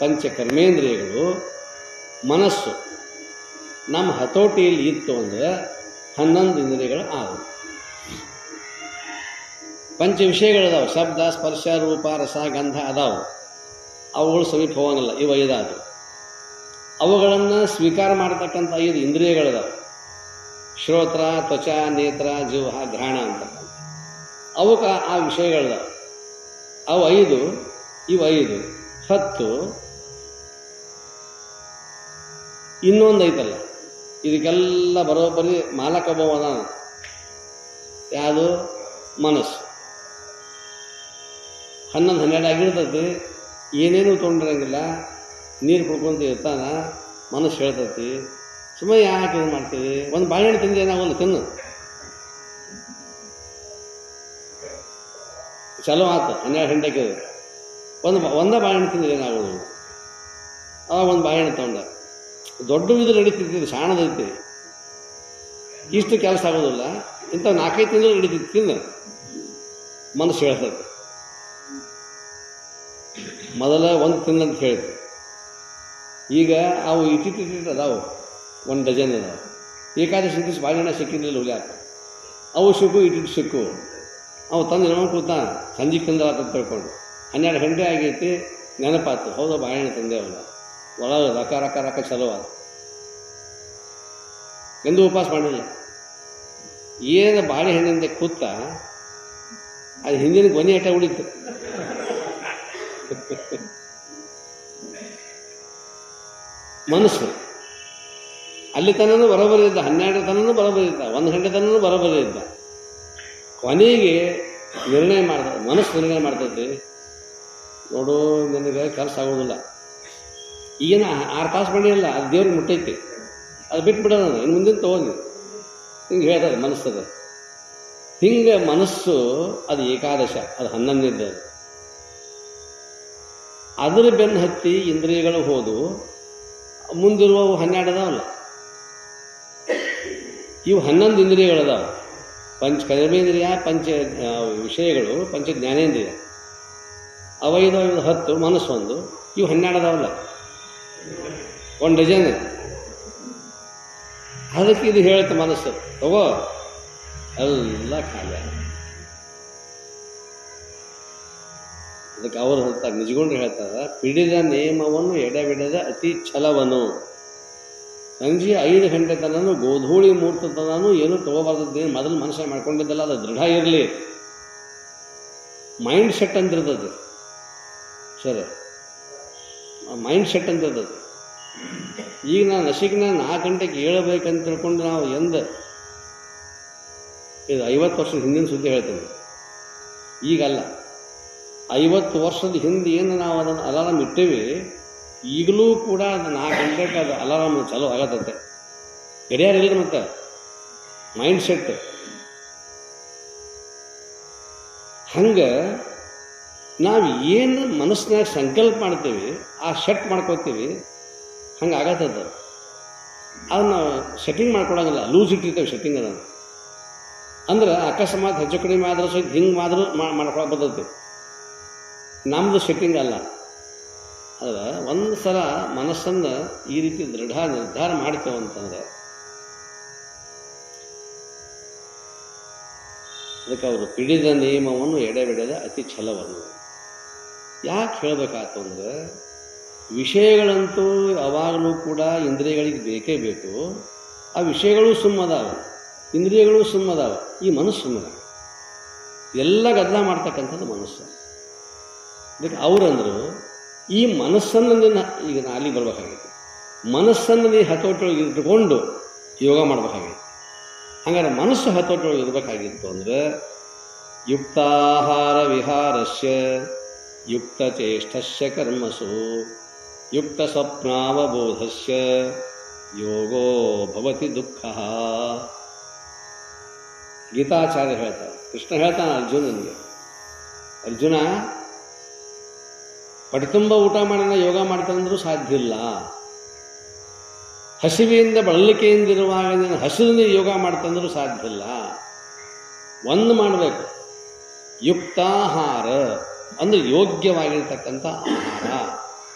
ಪಂಚಕರ್ಮೇಂದ್ರಿಯಗಳು, ಮನಸ್ಸು ನಮ್ಮ ಹತೋಟಿಯಲ್ಲಿ ಇತ್ತು ಅಂದರೆ 11 ಇಂದ್ರಿಯಗಳು ಆದವು. ಪಂಚ ವಿಷಯಗಳದಾವೆ, ಶಬ್ದ ಸ್ಪರ್ಶ ರೂಪ ರಸ ಗಂಧ ಅದಾವು, ಅವುಗಳು ಸಮೀಪ ಹೋಗಂಗಿಲ್ಲ. ಇವು 5 ಆದವು. ಅವುಗಳನ್ನು ಸ್ವೀಕಾರ ಮಾಡತಕ್ಕಂಥ 5 ಇಂದ್ರಿಯಗಳದಾವೆ, ಶ್ರೋತ್ರ ತ್ವಚ ನೇತ್ರ ಜಿಹ್ವ ಘ್ರಾಣ ಅಂತಕ್ಕಂಥ. ಅವಕ್ಕೆ ಆ ವಿಷಯಗಳದಾವೆ, ಅವು 5, ಇವು 5, 10. ಇನ್ನೊಂದು ಐತಲ್ಲ, ಇದಕ್ಕೆಲ್ಲ ಬರೋಬ್ಬರಿ ಮಾಲಕ ಒಬ್ಬವನ. ಯಾವುದು? ಮನಸ್ಸು. 11, 12 ಆಗಿರ್ತೈತಿ. ಏನೇನು ತೊಗೊಂಡಿರಂಗಿಲ್ಲ, ನೀರು ಕುಡ್ಕೊಂತ ಇರ್ತಾನ, ಮನಸ್ಸು ಹೇಳ್ತೈತಿ ಸುಮ್ಮನೆ ಯಾಕೆ ಇದು ಮಾಡ್ತೀವಿ. ಒಂದು ಬಾಳೆಹಣ್ಣು ತಿಂದು ಏನಾಗಲ್ಲ, ತಿನ್ನು ಚಲೋ ಆಯ್ತು. 12 ಗಂಟೆಗೆ ಒಂದೇ ಬಾಳೆಹಣ್ಣು ತಿಂದ್ರೆ ಏನಾಗೋದು. ಅವಾಗ ಒಂದು ಬಾಳೆಹಣ್ಣು ತೊಗೊಂಡ, ದೊಡ್ಡ ಇದು ನಡೀತಿರ್ತೀವಿ, ಸಾಣದೈತಿ, ಇಷ್ಟು ಕೆಲಸ ಆಗೋದಿಲ್ಲ. ಇಂಥ 4-5 ತಿಂಗಳು ನಡೀತಿತ್ತು, ತಿಂದು ಮನಸ್ಸು ಹೇಳ್ತೈತೆ. ಮೊದಲ 1 ತಿಂಗಳಂತ ಹೇಳಿದ್ರು, ಈಗ ಅವು ಇಟ್ಟಿಟ್ಟಿಟ್ಟು ಅದಾವು, 1 ಡಜನ್ ಅದಾವೆ. ಏಕಾದಶಿ ದಿವಸ ಬಾಳೆಹಣ್ಣ ಸಿಕ್ಕಿದ್ದಿಲ್ಲ ಹುಲಿಯಾಕ, ಅವು ಸಿಕ್ಕು ಇಟ್ಟಿಟ್ಟು ಸಿಕ್ಕು. ಅವು ತಂದು ಇನ್ನೊಂದು ಕೂತಾನ, ಸಂಜೆ ತಿಂದ ತಿಳ್ಕೊಂಡು 12 ಗಂಟೆ ಆಗೈತಿ, ನೆನಪಾತು, ಹೌದಾ ಬಾಳೆಹಣ್ಣು ತಂದೇವಲ್ಲ, ಒಳಗೆ ರೊಕ್ಕ ರೊಕ್ಕ ರೊಕ್ಕ ಚಲೋ ಆದ. ಎಂದು ಉಪವಾಸ ಮಾಡಿಲ್ಲ. ಏನು ಬಾಳೆಹಣ್ಣಿಂದ ಕೂತ ಅದು ಹಿಂದಿನ ಕೊನೆ ಅಟ್ಟ ಉಳಿತು. ಮನಸ್ಸು ಅಲ್ಲಿ ತನೂ ಬರೋಬರಿ ಇದ್ದ, 12 ತನೂ ಬರೋಬರಿ ಇದ್ದ, 1 ಗಂಟೆ ತನೂ ಬರೋಬರಿ ಇದ್ದ. ಕೊನೆಗೆ ನಿರ್ಣಯ ಮಾಡ್ದ, ಮನಸ್ಸು ನಿರ್ಣಯ ಮಾಡ್ತೈತಿ, ನೋಡು ನನಗೆ ಕೆಲಸ ಆಗೋದಿಲ್ಲ, ಈಗೇನು 6 ತಾಸು ಮಾಡಿಲ್ಲ, ಅದು ದೇವ್ರಿಗೆ ಮುಟ್ಟೈತಿ, ಅದು ಬಿಟ್ಬಿಡೋಣ, ಇನ್ನು ಮುಂದಿನ ತೊಗೊಂಡು ಹಿಂಗೆ ಹೇಳ್ತದೆ ಮನಸ್ಸದ. ಹಿಂಗೆ ಮನಸ್ಸು ಅದು ಏಕಾದಶ, ಅದು 11ನೇದ್ದು. ಅದರ ಬೆನ್ನು ಹತ್ತಿ ಇಂದ್ರಿಯಗಳು ಹೋದು ಮುಂದಿರುವವು 12 ಅದಾವಲ್ಲ, ಇವು 11 ಇಂದ್ರಿಯಗಳದಾವೆ. ಪಂಚ ಕರ್ಮೇಂದ್ರಿಯ, ಪಂಚ ವಿಷಯಗಳು, ಪಂಚ ಜ್ಞಾನೇಂದ್ರಿಯ, 5, 5, 10, ಮನಸ್ಸು 1, ಇವು 12 ಅದಾವಲ್ಲ, 1 ಡಜನ್. ಅದಕ್ಕೆ ಇದು ಹೇಳುತ್ತೆ ಮನಸ್ಸು, ತಗೋ ಎಲ್ಲ ಖಾಲಿ. ಅದಕ್ಕೆ ಅವರು ಹೇಳ್ತಾರೆ, ನಿಜಗೊಂಡು ಹೇಳ್ತಾರೆ, ಪಿಡಿದ ನೇಮವನ್ನು ಎಡೆಬಿಡದ ಅತಿ ಛಲವನು. ಸಂಜೆ 5 ಗಂಟೆ ತನೂ ಗೋಧೂಳಿ ಮುಹೂರ್ತ ತನೂ ಏನೂ ತಗೋಬಾರ್ದೇನು ಮೊದಲು ಮನುಷ್ಯ ಮಾಡ್ಕೊಂಡಿದ್ದಲ್ಲ, ಅದು ದೃಢ ಇರಲಿ. ಮೈಂಡ್ ಸೆಟ್ ಅಂತಿರ್ತದೆ ಸರ್, ಮೈಂಡ್ ಸೆಟ್ ಅಂತಿರ್ತದೆ. ಈಗ ನಾನು ನಸಿಕಿನ 4 ಗಂಟೆಗೆ ಏಳಬೇಕಂತ ತಿಳ್ಕೊಂಡು ನಾವು ಇದು 50 ವರ್ಷದ ಹಿಂದಿನ ಸುದ್ದಿ ಹೇಳ್ತೇನೆ, ಈಗಲ್ಲ. 50 ವರ್ಷದ ಹಿಂದೆ ಏನು ನಾವು ಅದನ್ನು ಅಲಾರಾಮ್ ಇಟ್ಟೇವಿ, ಈಗಲೂ ಕೂಡ ಅದು 4 ಗಂಟೆಗೆ ಅದು ಅಲಾರಾಮ್ ಚಾಲೂ ಆಗತ್ತಂತೆ. ಗಡಿಯಾರಿಲ್ಲ, ಮತ್ತು ಮೈಂಡ್ ಸೆಟ್ ಹಂಗೆ ನಾವು ಏನು ಮನಸ್ಸಿನಾಗ ಸಂಕಲ್ಪ ಮಾಡ್ತೀವಿ, ಆ ಸೆಟ್ ಮಾಡ್ಕೋತೀವಿ, ಹಂಗೆ ಆಗತ್ತದ. ಅದನ್ನು ಸೆಟ್ಟಿಂಗ್ ಮಾಡ್ಕೊಳಂಗಿಲ್ಲ, ಲೂಸ್ ಇಟ್ಟಿರ್ತೇವೆ ಸೆಟ್ಟಿಂಗ್ ಅದನ್ನು. ಅಂದ್ರೆ ಅಕಸ್ಮಾತ್ ಹೆಚ್ಚು ಕಡಿಮೆ ಆದರೂ ಸಹಿತ ಹಿಂಗೆ ಮಾದರೂ ಮಾಡ್ಕೊಳಕ್ಕೆ ಬರ್ತೈತಿ. ನಮ್ಮದು ಸೆಟ್ಟಿಂಗ್ ಅಲ್ಲ. ಆದರೆ ಒಂದು ಸಲ ಮನಸ್ಸನ್ನು ಈ ರೀತಿ ದೃಢ ನಿರ್ಧಾರ ಮಾಡ್ತೇವೆ ಅಂತಂದ್ರೆ ಅದಕ್ಕೆ ಅವರು ಪಿಡಿದ ನಿಯಮವನ್ನು ಎಡೆಬಿಡದ ಅತಿ ಛಲವನ್ನು ಯಾಕೆ ಹೇಳಬೇಕಾಯ್ತು ಅಂದರೆ, ವಿಷಯಗಳಂತೂ ಯಾವಾಗಲೂ ಕೂಡ ಇಂದ್ರಿಯಗಳಿಗೆ ಬೇಕೇ ಬೇಕು. ಆ ವಿಷಯಗಳು ಸುಮ್ಮದಾವ, ಇಂದ್ರಿಯಗಳು ಸುಮ್ಮದಾವ, ಈ ಮನಸ್ಸು ಸುಮ್ಮದ. ಎಲ್ಲ ಗದ್ದಲ ಮಾಡ್ತಕ್ಕಂಥದ್ದು ಮನಸ್ಸು. ಅದಕ್ಕೆ ಅವರಂದರು, ಈ ಮನಸ್ಸನ್ನು ನಿನ್ನ, ಈಗ ನಾ ಅಲ್ಲಿಗೆ ಬರ್ಬೇಕಾಗಿತ್ತು, ಮನಸ್ಸನ್ನು ನೀ ಹತೋಟಿಯೊಳಗೆ ಇಟ್ಟುಕೊಂಡು ಯೋಗ ಮಾಡಬೇಕಾಗಿತ್ತು. ಹಾಗಾದ್ರೆ ಮನಸ್ಸು ಹತೋಟಿಯೊಳಗೆ ಇರಬೇಕಾಗಿತ್ತು ಅಂದರೆ ಯುಕ್ತಾಹಾರ ವಿಹಾರಸ್ಯ ಯುಕ್ತಚೇಷ್ಟಸ್ಯ ಕರ್ಮಸು ಯುಕ್ತ ಸ್ವಪ್ನಾವಬೋಧಸ್ಯ ಯೋಗೋ ಭವತಿ ದುಃಖ. ಗೀತಾಚಾರ್ಯ ಹೇಳ್ತಾರೆ, ಕೃಷ್ಣ ಹೇಳ್ತಾನೆ ಅರ್ಜುನನಿಗೆ, ಅರ್ಜುನ ಪಟಿತುಂಬ ಊಟ ಮಾಡೋಣ ಯೋಗ ಮಾಡ್ತಾನಂದ್ರೂ ಸಾಧ್ಯ ಇಲ್ಲ. ಹಸಿವೆಯಿಂದ ಬಳಲಿಕೆಯಿಂದಿರುವಾಗ ನೀನು ಹಸಿರು ಯೋಗ ಮಾಡ್ತಂದ್ರೂ ಸಾಧ್ಯ ಇಲ್ಲ. ಒಂದು ಮಾಡಬೇಕು, ಯುಕ್ತಾಹಾರ ಅಂದರೆ ಯೋಗ್ಯವಾಗಿರ್ತಕ್ಕಂಥ ಆಹಾರ.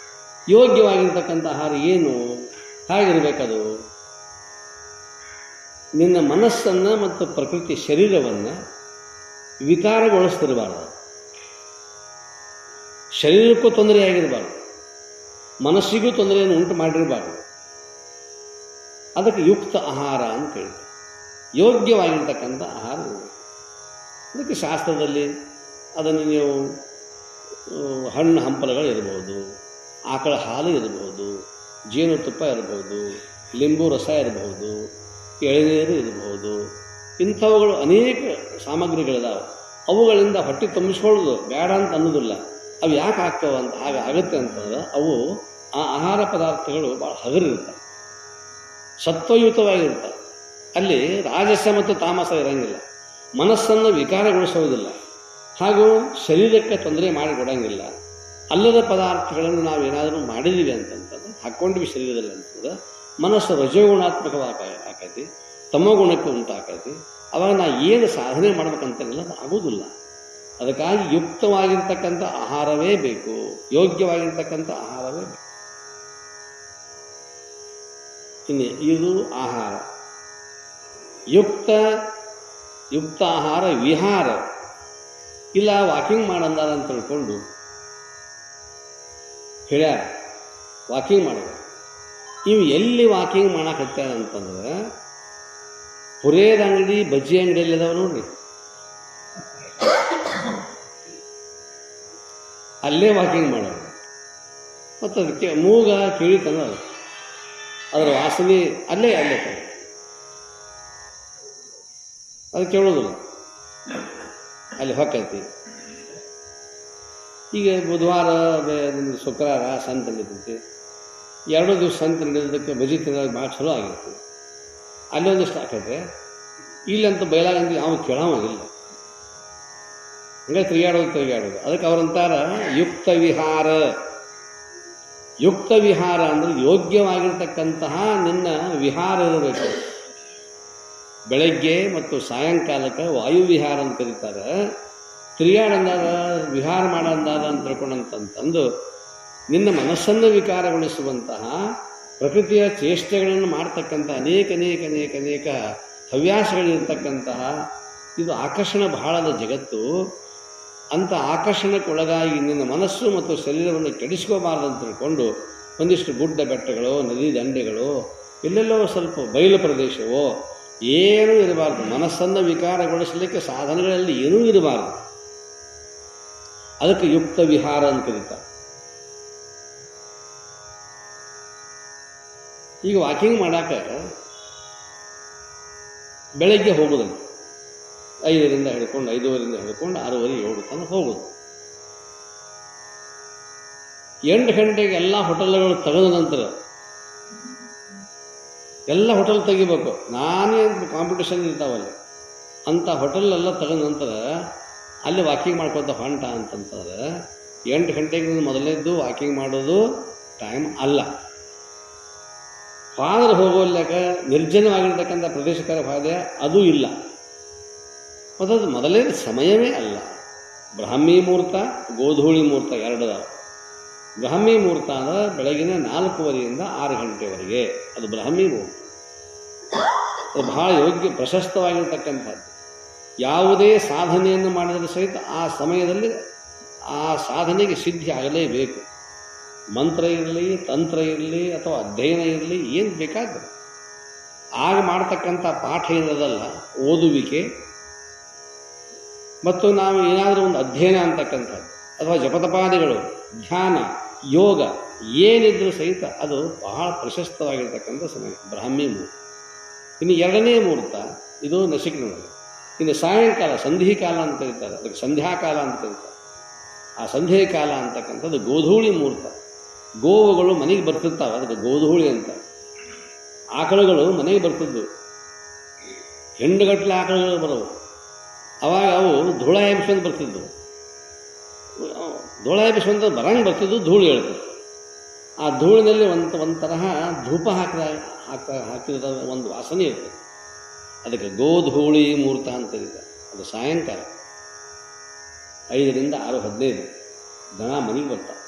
ಯೋಗ್ಯವಾಗಿರ್ತಕ್ಕಂಥ ಆಹಾರ ಏನು, ಹಾಗಿರ್ಬೇಕದು ನಿನ್ನ ಮನಸ್ಸನ್ನು ಮತ್ತು ಪ್ರಕೃತಿ ಶರೀರವನ್ನು ವಿಕಾರಗೊಳಿಸ್ತಿರಬಾರ್ದು. ಶರೀರಕ್ಕೂ ತೊಂದರೆಯಾಗಿರಬಾರ್ದು, ಮನಸ್ಸಿಗೂ ತೊಂದರೆಯನ್ನು ಉಂಟು ಮಾಡಿರಬಾರ್ದು. ಅದಕ್ಕೆ ಯುಕ್ತ ಆಹಾರ ಅಂತ ಹೇಳ್ತಾರೆ. ಯೋಗ್ಯವಾಗಿರ್ತಕ್ಕಂಥ ಆಹಾರ. ಅದಕ್ಕೆ ಶಾಸ್ತ್ರದಲ್ಲಿ ಅದನ್ನು ನೀವು ಹಣ್ಣು ಹಂಪಲುಗಳು ಇರ್ಬೋದು, ಆಕಳ ಹಾಲು ಇರ್ಬೋದು, ಜೇನುತುಪ್ಪ ಇರ್ಬೋದು, ಲಿಂಬು ರಸ ಇರ್ಬೋದು, ಎಳೆನೀರು ಇರ್ಬೋದು, ಇಂಥವುಗಳು ಅನೇಕ ಸಾಮಗ್ರಿಗಳಿದಾವೆ. ಅವುಗಳಿಂದ ಹೊಟ್ಟೆ ತುಂಬಿಸ್ಕೊಳ್ಳೋದು ಬೇಡ ಅಂತ ಅನ್ನೋದಿಲ್ಲ. ಅವು ಯಾಕೆ ಆಗ್ತವೆ ಅಂತ ಆಗುತ್ತೆ ಅಂತಂದ್ರೆ ಅವು ಆ ಆಹಾರ ಪದಾರ್ಥಗಳು ಭಾಳ ಹಗರಿರ್ತವೆ, ಸತ್ವಯುತವಾಗಿರ್ತವೆ. ಅಲ್ಲಿ ರಾಜಸ ಮತ್ತು ತಾಮಸ ಇರೋಂಗಿಲ್ಲ, ಮನಸ್ಸನ್ನು ವಿಕಾರಗೊಳಿಸೋದಿಲ್ಲ, ಹಾಗೂ ಶರೀರಕ್ಕೆ ತೊಂದರೆ ಮಾಡಿಕೊಡಂಗಿಲ್ಲ. ಅಲ್ಲದ ಪದಾರ್ಥಗಳನ್ನು ನಾವೇನಾದರೂ ಮಾಡಿದ್ದೀವಿ ಅಂತಂತಂದ್ರೆ ಹಾಕ್ಕೊಂಡ್ವಿ ಶರೀರದಲ್ಲಿ ಅಂತಂದ್ರೆ ಮನಸ್ಸು ರಜೋಗುಣಾತ್ಮಕವಾಗಿ ಆಕೈತಿ, ತಮೋಗುಣಕ್ಕೆ ಉಂಟಾಕೈತಿ. ಅವಾಗ ನಾ ಏನು ಸಾಧನೆ ಮಾಡ್ಬೇಕಂತೇನಿಲ್ಲ, ಅದು ಆಗೋದಿಲ್ಲ. ಅದಕ್ಕಾಗಿ ಯುಕ್ತವಾಗಿರ್ತಕ್ಕಂಥ ಆಹಾರವೇ ಬೇಕು, ಯೋಗ್ಯವಾಗಿರ್ತಕ್ಕಂಥ ಆಹಾರವೇ ಬೇಕು. ಇನ್ನು ಇದು ಆಹಾರ. ಯುಕ್ತ ಆಹಾರ ವಿಹಾರ. ಇಲ್ಲ ವಾಕಿಂಗ್ ಮಾಡಂದಾರ ಅಂತ ತಿಳ್ಕೊಂಡು ಹೇಳ್ಯಾರ, ವಾಕಿಂಗ್ ಮಾಡೋದು. ಇವು ಎಲ್ಲಿ ವಾಕಿಂಗ್ ಮಾಡಕತ್ತಾರ ಅಂತಂದ್ರೆ ಪುರೇದ ಅಂಗಡಿ ಬಜ್ಜಿ ಅಂಗಡಿಯಲ್ಲಿ ಅದಾವ ನೋಡ್ರಿ, ಅಲ್ಲೇ ವಾಕಿಂಗ್ ಮಾಡೋದು. ಮತ್ತು ಅದಕ್ಕೆ ಮೂಗ ಕೇಳಿತನ ಅದರ ವಾಸನೆ ಅಲ್ಲೇ ಅದು ಕೇಳೋದಿಲ್ಲ, ಅಲ್ಲಿ ಹೊಕ್ಕೈತಿ. ಈಗ ಬುಧವಾರ ಶುಕ್ರವಾರ ಸಂತ ನಡೀತೈತಿ, 2 ದಿವಸ ಸಂತ ನಡೆಯೋದಕ್ಕೆ ಬಜಿ ತಿನ್ನೋದು ಭಾಳ ಚಲೋ ಆಗಿರ್ತದೆ. ಅಲ್ಲಿ ಒಂದಿಷ್ಟು ಹಾಕೈತೆ, ಇಲ್ಲಂತೂ ಬಯಲಾಗಂತ ಯಾವ ಕೇಳೋವಾಗಿಲ್ಲ, ಹಂಗೆ ತಿರುಗಾಡೋದು. ಅದಕ್ಕೆ ಅವರಂತಾರ ಯುಕ್ತ ವಿಹಾರ. ಯುಕ್ತ ವಿಹಾರ ಅಂದರೆ ಯೋಗ್ಯವಾಗಿರ್ತಕ್ಕಂತಹ ನಿನ್ನ ವಿಹಾರ ಇರಬೇಕು. ಬೆಳಗ್ಗೆ ಮತ್ತು ಸಾಯಂಕಾಲಕ್ಕೆ ವಾಯುವಿಹಾರ ಅಂತ ಕರೀತಾರೆ. ತಿರುಗಾಡಂದಾದ ವಿಹಾರ ಮಾಡಂದಾದ ಅಂತ ತಿಳ್ಕೊಂಡಂತಂದು ನಿನ್ನ ಮನಸ್ಸನ್ನು ವಿಕಾರಗೊಳಿಸುವಂತಹ ಪ್ರಕೃತಿಯ ಚೇಷ್ಟೆಗಳನ್ನು ಮಾಡ್ತಕ್ಕಂಥ ಅನೇಕ ಹವ್ಯಾಸಗಳಿರ್ತಕ್ಕಂತಹ ಇದು ಆಕರ್ಷಣ ಬಹಳದ ಜಗತ್ತು. ಅಂಥ ಆಕರ್ಷಣಕ್ಕೊಳಗಾಗಿ ನಿನ್ನ ಮನಸ್ಸು ಮತ್ತು ಶರೀರವನ್ನು ಕೆಡಿಸ್ಕೋಬಾರ್ದು ಅಂತ ತಿಳ್ಕೊಂಡು ಒಂದಿಷ್ಟು ಗುಡ್ಡ ಬೆಟ್ಟಗಳು, ನದಿ ದಂಡೆಗಳು, ಎಲ್ಲೆಲ್ಲೋ ಸ್ವಲ್ಪ ಬಯಲು ಪ್ರದೇಶವೋ ಏನೂ ಇರಬಾರ್ದು. ಮನಸ್ಸನ್ನು ವಿಕಾರಗೊಳಿಸಲಿಕ್ಕೆ ಸಾಧನಗಳಲ್ಲಿ ಏನೂ ಇರಬಾರ್ದು. ಅದಕ್ಕೆ ಯುಕ್ತ ವಿಹಾರ ಅಂತ ಕರೀತಾರೆ. ಈಗ ವಾಕಿಂಗ್ ಮಾಡಾಕ ಬೆಳಗ್ಗೆ ಹೋಗೋದಲ್ಲ, 5ರಿಂದ ಹಿಡ್ಕೊಂಡು 5:30 ಹಿಡ್ಕೊಂಡು 6:30 7 ತನಕ ಹೋಗೋದು. 8 ಗಂಟೆಗೆ ಎಲ್ಲ ಹೋಟೆಲ್ಗಳು ತೆಗೆದ ನಂತರ ಎಲ್ಲ ಹೋಟೆಲ್ ತೆಗಿಬೇಕು. ನಾನೇ ಕಾಂಪಿಟೇಷನ್ ಇರ್ತಾವಲ್ಲಿ, ಅಂಥ ಹೋಟೆಲೆಲ್ಲ ತೆಗೆದ ನಂತರ ಅಲ್ಲಿ ವಾಕಿಂಗ್ ಮಾಡ್ಕೊತ ಹೊಂಟ ಅಂತಂತಂದ್ರೆ 8 ಗಂಟೆಗೆ ಮೊದಲನೇದ್ದು ವಾಕಿಂಗ್ ಮಾಡೋದು ಟೈಮ್ ಅಲ್ಲ. ಫಾದರ್ ಹೋಗೋಲ್ಯಾಕ ನಿರ್ಜನವಾಗಿರ್ತಕ್ಕಂಥ ಪ್ರದೇಶಕರ ಫಾದ್ಯ ಅದೂ ಇಲ್ಲ. ಮತ್ತು ಅದು ಮೊದಲೇ ಸಮಯವೇ ಅಲ್ಲ. ಬ್ರಾಹ್ಮಿ ಮುಹೂರ್ತ, ಗೋಧೂಳಿ ಮುಹೂರ್ತ ಎರಡು. ಬ್ರಾಹ್ಮಿ ಮುಹೂರ್ತ ಅಂದರೆ ಬೆಳಗಿನ 4:15ರಿಂದ 6 ಗಂಟೆವರೆಗೆ ಅದು ಬ್ರಾಹ್ಮಿ ಮುಹೂರ್ತ. ಅದು ಬಹಳ ಯೋಗ್ಯ ಪ್ರಶಸ್ತವಾಗಿರ್ತಕ್ಕಂಥದ್ದು. ಯಾವುದೇ ಸಾಧನೆಯನ್ನು ಮಾಡಿದರೂ ಸಹಿತ ಆ ಸಮಯದಲ್ಲಿ ಆ ಸಾಧನೆಗೆ ಸಿದ್ಧಿ ಆಗಲೇಬೇಕು. ಮಂತ್ರ ಇರಲಿ, ತಂತ್ರ ಇರಲಿ, ಅಥವಾ ಅಧ್ಯಯನ ಇರಲಿ, ಏನು ಬೇಕಾದ್ರೆ ಆಗ ಮಾಡ್ತಕ್ಕಂಥ ಪಾಠ ಏನದಲ್ಲ, ಓದುವಿಕೆ ಮತ್ತು ನಾವು ಏನಾದರೂ ಒಂದು ಅಧ್ಯಯನ ಅಂತಕ್ಕಂಥದ್ದು ಅಥವಾ ಜಪತಪಾದಿಗಳು, ಧ್ಯಾನ, ಯೋಗ ಏನಿದ್ರೂ ಸಹಿತ ಅದು ಬಹಳ ಪ್ರಶಸ್ತವಾಗಿರ್ತಕ್ಕಂಥ ಸಮಯ ಬ್ರಾಹ್ಮಿ ಮುಹೂರ್ತ. ಇನ್ನು ಎರಡನೇ ಮುಹೂರ್ತ ಇದು ನಸಿಕ್ನಲ್ಲಿ. ಇನ್ನು ಸಾಯಂಕಾಲ ಸಂಧಿಕಾಲ ಅಂತ ಕರೀತಾರೆ, ಅದಕ್ಕೆ ಸಂಧ್ಯಾಕಾಲ ಅಂತ ಕರೀತಾರೆ. ಆ ಸಂಧ್ಯಾಕಾಲ ಅಂತಕ್ಕಂಥದ್ದು ಗೋಧೂಳಿ ಮುಹೂರ್ತ. ಗೋವುಗಳು ಮನೆಗೆ ಬರ್ತಿರ್ತಾವೆ, ಅದಕ್ಕೆ ಗೋಧೂಳಿ ಅಂತ. ಆಕಳುಗಳು ಮನೆಗೆ ಬರ್ತಿದ್ವು, ಹೆಣ್ಣುಗಟ್ಟಲೆ ಆಕಳುಗಳು ಬರೋವು. ಅವಾಗ ಅವು ಧೂಳ ಎಬ್ಸ್ಕೊಂಡು ಬರ್ತಿದ್ವು. ಧೂಳ ಎಬ್ಸ್ಕೊಂಡು ಬರಂಗೆ ಬರ್ತಿದ್ವು, ಧೂಳು ಹೇಳ್ತಿದ್ವು. ಆ ಧೂಳಿನಲ್ಲಿ ಒಂದು ತರಹ ಧೂಪ ಹಾಕಿದ ಒಂದು ವಾಸನೆ ಇರ್ತದೆ. ಅದಕ್ಕೆ ಗೋಧೂಳಿ ಮುಹೂರ್ತ ಅಂತ ಕರೀತಾರೆ. ಅದು ಸಾಯಂಕಾಲ 5ರಿಂದ 6:15 ದನ ಮನೆಗೆ ಬರ್ತಾವೆ,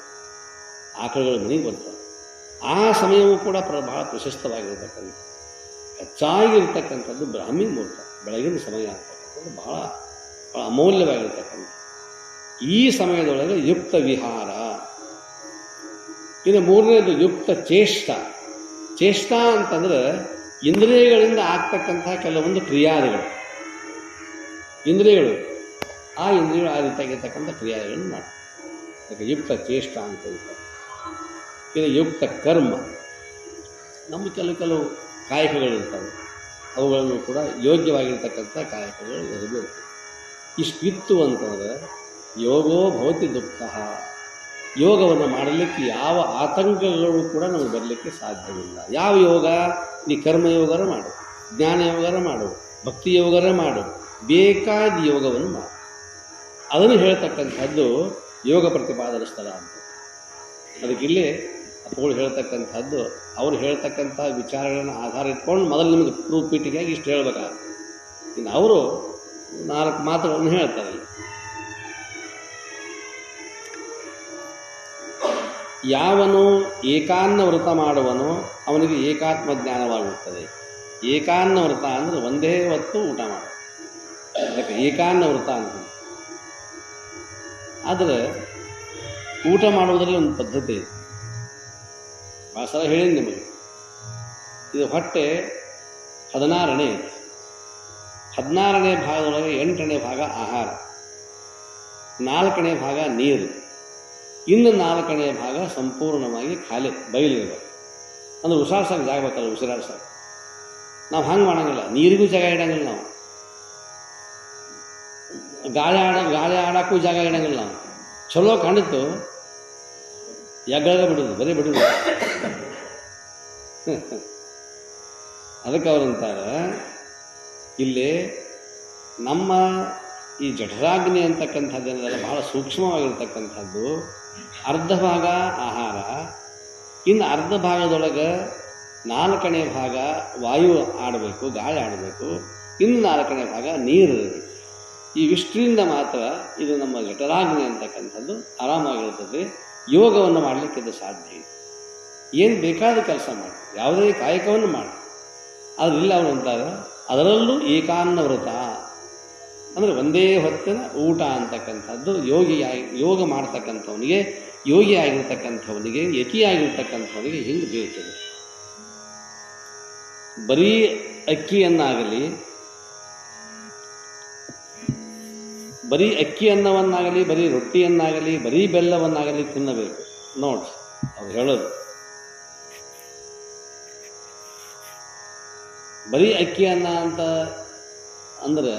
ಆಕಳುಗಳು ಮನೆಗೆ ಬರ್ತಾವೆ. ಆ ಸಮಯವೂ ಕೂಡ ಬಹಳ ಪ್ರಶಸ್ತವಾಗಿರ್ತಕ್ಕಂಥ ಹೆಚ್ಚಾಗಿರ್ತಕ್ಕಂಥದ್ದು ಬ್ರಾಹ್ಮಿ ಮುಹೂರ್ತ, ಬೆಳಗಿನ ಸಮಯ ಅಂತಕ್ಕಂಥದ್ದು ಬಹಳ ಬಹಳ ಅಮೂಲ್ಯವಾಗಿರ್ತಕ್ಕಂಥ. ಈ ಸಮಯದೊಳಗೆ ಯುಕ್ತ ವಿಹಾರ. ಇನ್ನು ಮೂರನೇದು ಯುಕ್ತ ಚೇಷ್ಟ. ಚೇಷ್ಟ ಅಂತಂದರೆ ಇಂದ್ರಿಯಗಳಿಂದ ಆಗ್ತಕ್ಕಂಥ ಕೆಲವೊಂದು ಕ್ರಿಯಾದಿಗಳು. ಇಂದ್ರಿಯಗಳು ಆ ಇಂದ್ರಿಯಗಳು ಆ ರೀತಿಯಾಗಿರ್ತಕ್ಕಂಥ ಕ್ರಿಯಾದಿಗಳನ್ನು ಮಾಡಿ ಅದಕ್ಕೆ ಯುಕ್ತ ಚೇಷ್ಟ ಅಂತ ಹೇಳ್ತಾರೆ. ಇದು ಯುಕ್ತ ಕರ್ಮ. ನಮ್ಮ ಕೆಲವು ಕಾಯಕಗಳಿರ್ತವೆ, ಅವುಗಳನ್ನು ಕೂಡ ಯೋಗ್ಯವಾಗಿರ್ತಕ್ಕಂಥ ಕಾಯಕಗಳು ಇರಬೇಕು. ಇಷ್ಟಿತ್ತು ಅಂತಂದರೆ ಯೋಗೋ ಭವತಿ ದುಃಖ. ಯೋಗವನ್ನು ಮಾಡಲಿಕ್ಕೆ ಯಾವ ಆತಂಕಗಳು ಕೂಡ ನಮಗೆ ಬರಲಿಕ್ಕೆ ಸಾಧ್ಯವಿಲ್ಲ. ಯಾವ ಯೋಗ? ನೀ ಕರ್ಮಯೋಗರ ಮಾಡು, ಜ್ಞಾನ ಯೋಗರ ಮಾಡು, ಭಕ್ತಿ ಯೋಗರ ಮಾಡು, ಬೇಕಾದ ಯೋಗವನ್ನು ಮಾಡು. ಅದನ್ನು ಹೇಳ್ತಕ್ಕಂಥದ್ದು ಯೋಗ ಪ್ರತಿಪಾದನ ಸ್ಥಳ ಅಂತ. ಅದಕ್ಕಿಲ್ಲಿ ಅಪ್ಪಗಳು ಹೇಳ್ತಕ್ಕಂಥದ್ದು ಅವರು ಹೇಳ್ತಕ್ಕಂಥ ವಿಚಾರಗಳನ್ನು ಆಧಾರ ಇಟ್ಕೊಂಡು ಮೊದಲು ನಿಮಗೆ ಪ್ರೂಫ್ ಪೀಟಿಗೆಯಾಗಿ ಇಷ್ಟು ಹೇಳಬೇಕಾಗುತ್ತೆ. ಇನ್ನು ಅವರು 4 ಮಾತುಗಳನ್ನು ಹೇಳ್ತಾರೆ. ಯಾವನು ಏಕಾನ್ನ ವ್ರತ ಮಾಡುವನೋ ಅವನಿಗೆ ಏಕಾತ್ಮ ಜ್ಞಾನವಾಗುತ್ತದೆ. ಏಕಾನ್ನ ವ್ರತ ಅಂದರೆ ಒಂದೇ ಹೊತ್ತು ಊಟ ಮಾಡೋದು, ಅದಕ್ಕೆ ಏಕಾನ್ನ ವ್ರತ ಅಂತ. ಆದರೆ ಊಟ ಮಾಡುವುದರಲ್ಲಿ ಒಂದು ಪದ್ಧತಿ ಇದೆ. ಭಾಳ ಸಲ ಹೇಳಿದ ನಿಮಗೆ, ಇದು ಹೊಟ್ಟೆ 16ನೇ ಇದೆ. 16ನೇ ಭಾಗದೊಳಗೆ 8ನೇ ಭಾಗ ಆಹಾರ, 4ನೇ ಭಾಗ ನೀರು, ಇನ್ನು 4ನೇ ಭಾಗ ಸಂಪೂರ್ಣವಾಗಿ ಖಾಲಿ ಬಯಲಿರಬೇಕು. ಅಂದರೆ ಉಸಿರಾಡ್ಸಕ್ಕೆ ಜಾಗ ಬೇಕಲ್ಲ, ಉಸಿರಾಡ್ಸಕ್ಕೆ. ನಾವು ಹಂಗೆ ಮಾಡೋಂಗಿಲ್ಲ, ನೀರಿಗೂ ಜಾಗ ಇಡಂಗಿಲ್ಲ ನಾವು, ಗಾಳಿ ಆಡೋಕ್ಕೂ ಜಾಗ ಇಡಂಗಿಲ್ಲ ನಾವು. ಚಲೋ ಕಾಣಿತ್ತು ಎಗ್ಗಳೆ ಬಿಡೋದು, ಬರೀ ಬಿಡೋದು. ಅದಕ್ಕೆ ಅವರಂತಾರೆ ಇಲ್ಲಿ ನಮ್ಮ ಈ ಜಠರಾಗ್ನಿ ಅಂತಕ್ಕಂಥದ್ದೇನೆಲ್ಲ ಬಹಳ ಸೂಕ್ಷ್ಮವಾಗಿರ್ತಕ್ಕಂಥದ್ದು. ಅರ್ಧ ಭಾಗ ಆಹಾರ, ಇನ್ನು ಅರ್ಧ ಭಾಗದೊಳಗೆ 4ನೇ ಭಾಗ ವಾಯು ಆಡಬೇಕು, ಗಾಳಿ ಆಡಬೇಕು, ಇನ್ನು 4ನೇ ಭಾಗ ನೀರು. ಈ ವಿಷ್ಟಿಯಿಂದ ಮಾತ್ರ ಇದು ನಮ್ಮ ಜಠರಾಗ್ನಿ ಅಂತಕ್ಕಂಥದ್ದು ಆರಾಮಾಗಿರ್ತದೆ. ಯೋಗವನ್ನು ಮಾಡಲಿಕ್ಕೆ ಇದು ಸಾಧ್ಯ ಇದೆ. ಏನು ಬೇಕಾದ ಕೆಲಸ ಮಾಡಿ, ಯಾವುದೇ ಕಾಯಕವನ್ನು ಮಾಡಿ. ಆದರೆ ಇಲ್ಲ ಅವರು ಅಂತಾರೆ ಅದರಲ್ಲೂ ಏಕಾನ್ನ ವ್ರತ ಅಂದರೆ ಒಂದೇ ಹೊತ್ತಿನ ಊಟ ಅಂತಕ್ಕಂಥದ್ದು ಯೋಗ ಮಾಡ್ತಕ್ಕಂಥವನಿಗೆ, ಯೋಗಿ ಆಗಿರ್ತಕ್ಕಂಥವನಿಗೆ, ಯತಿಯಾಗಿರ್ತಕ್ಕಂಥವನಿಗೆ ಹಿಂಗೆ ಬೇಕಿದೆ. ಬರೀ ಅಕ್ಕಿಯನ್ನಾಗಲಿ, ಬರೀ ಅಕ್ಕಿ ಅನ್ನವನ್ನಾಗಲಿ, ಬರೀ ರೊಟ್ಟಿಯನ್ನಾಗಲಿ, ಬರೀ ಬೆಲ್ಲವನ್ನಾಗಲಿ ತಿನ್ನಬೇಕು. ನೋಡಿ ಅವ್ರು ಹೇಳೋದು, ಬರೀ ಅಕ್ಕಿ ಅನ್ನ ಅಂತ ಅಂದ್ರೆ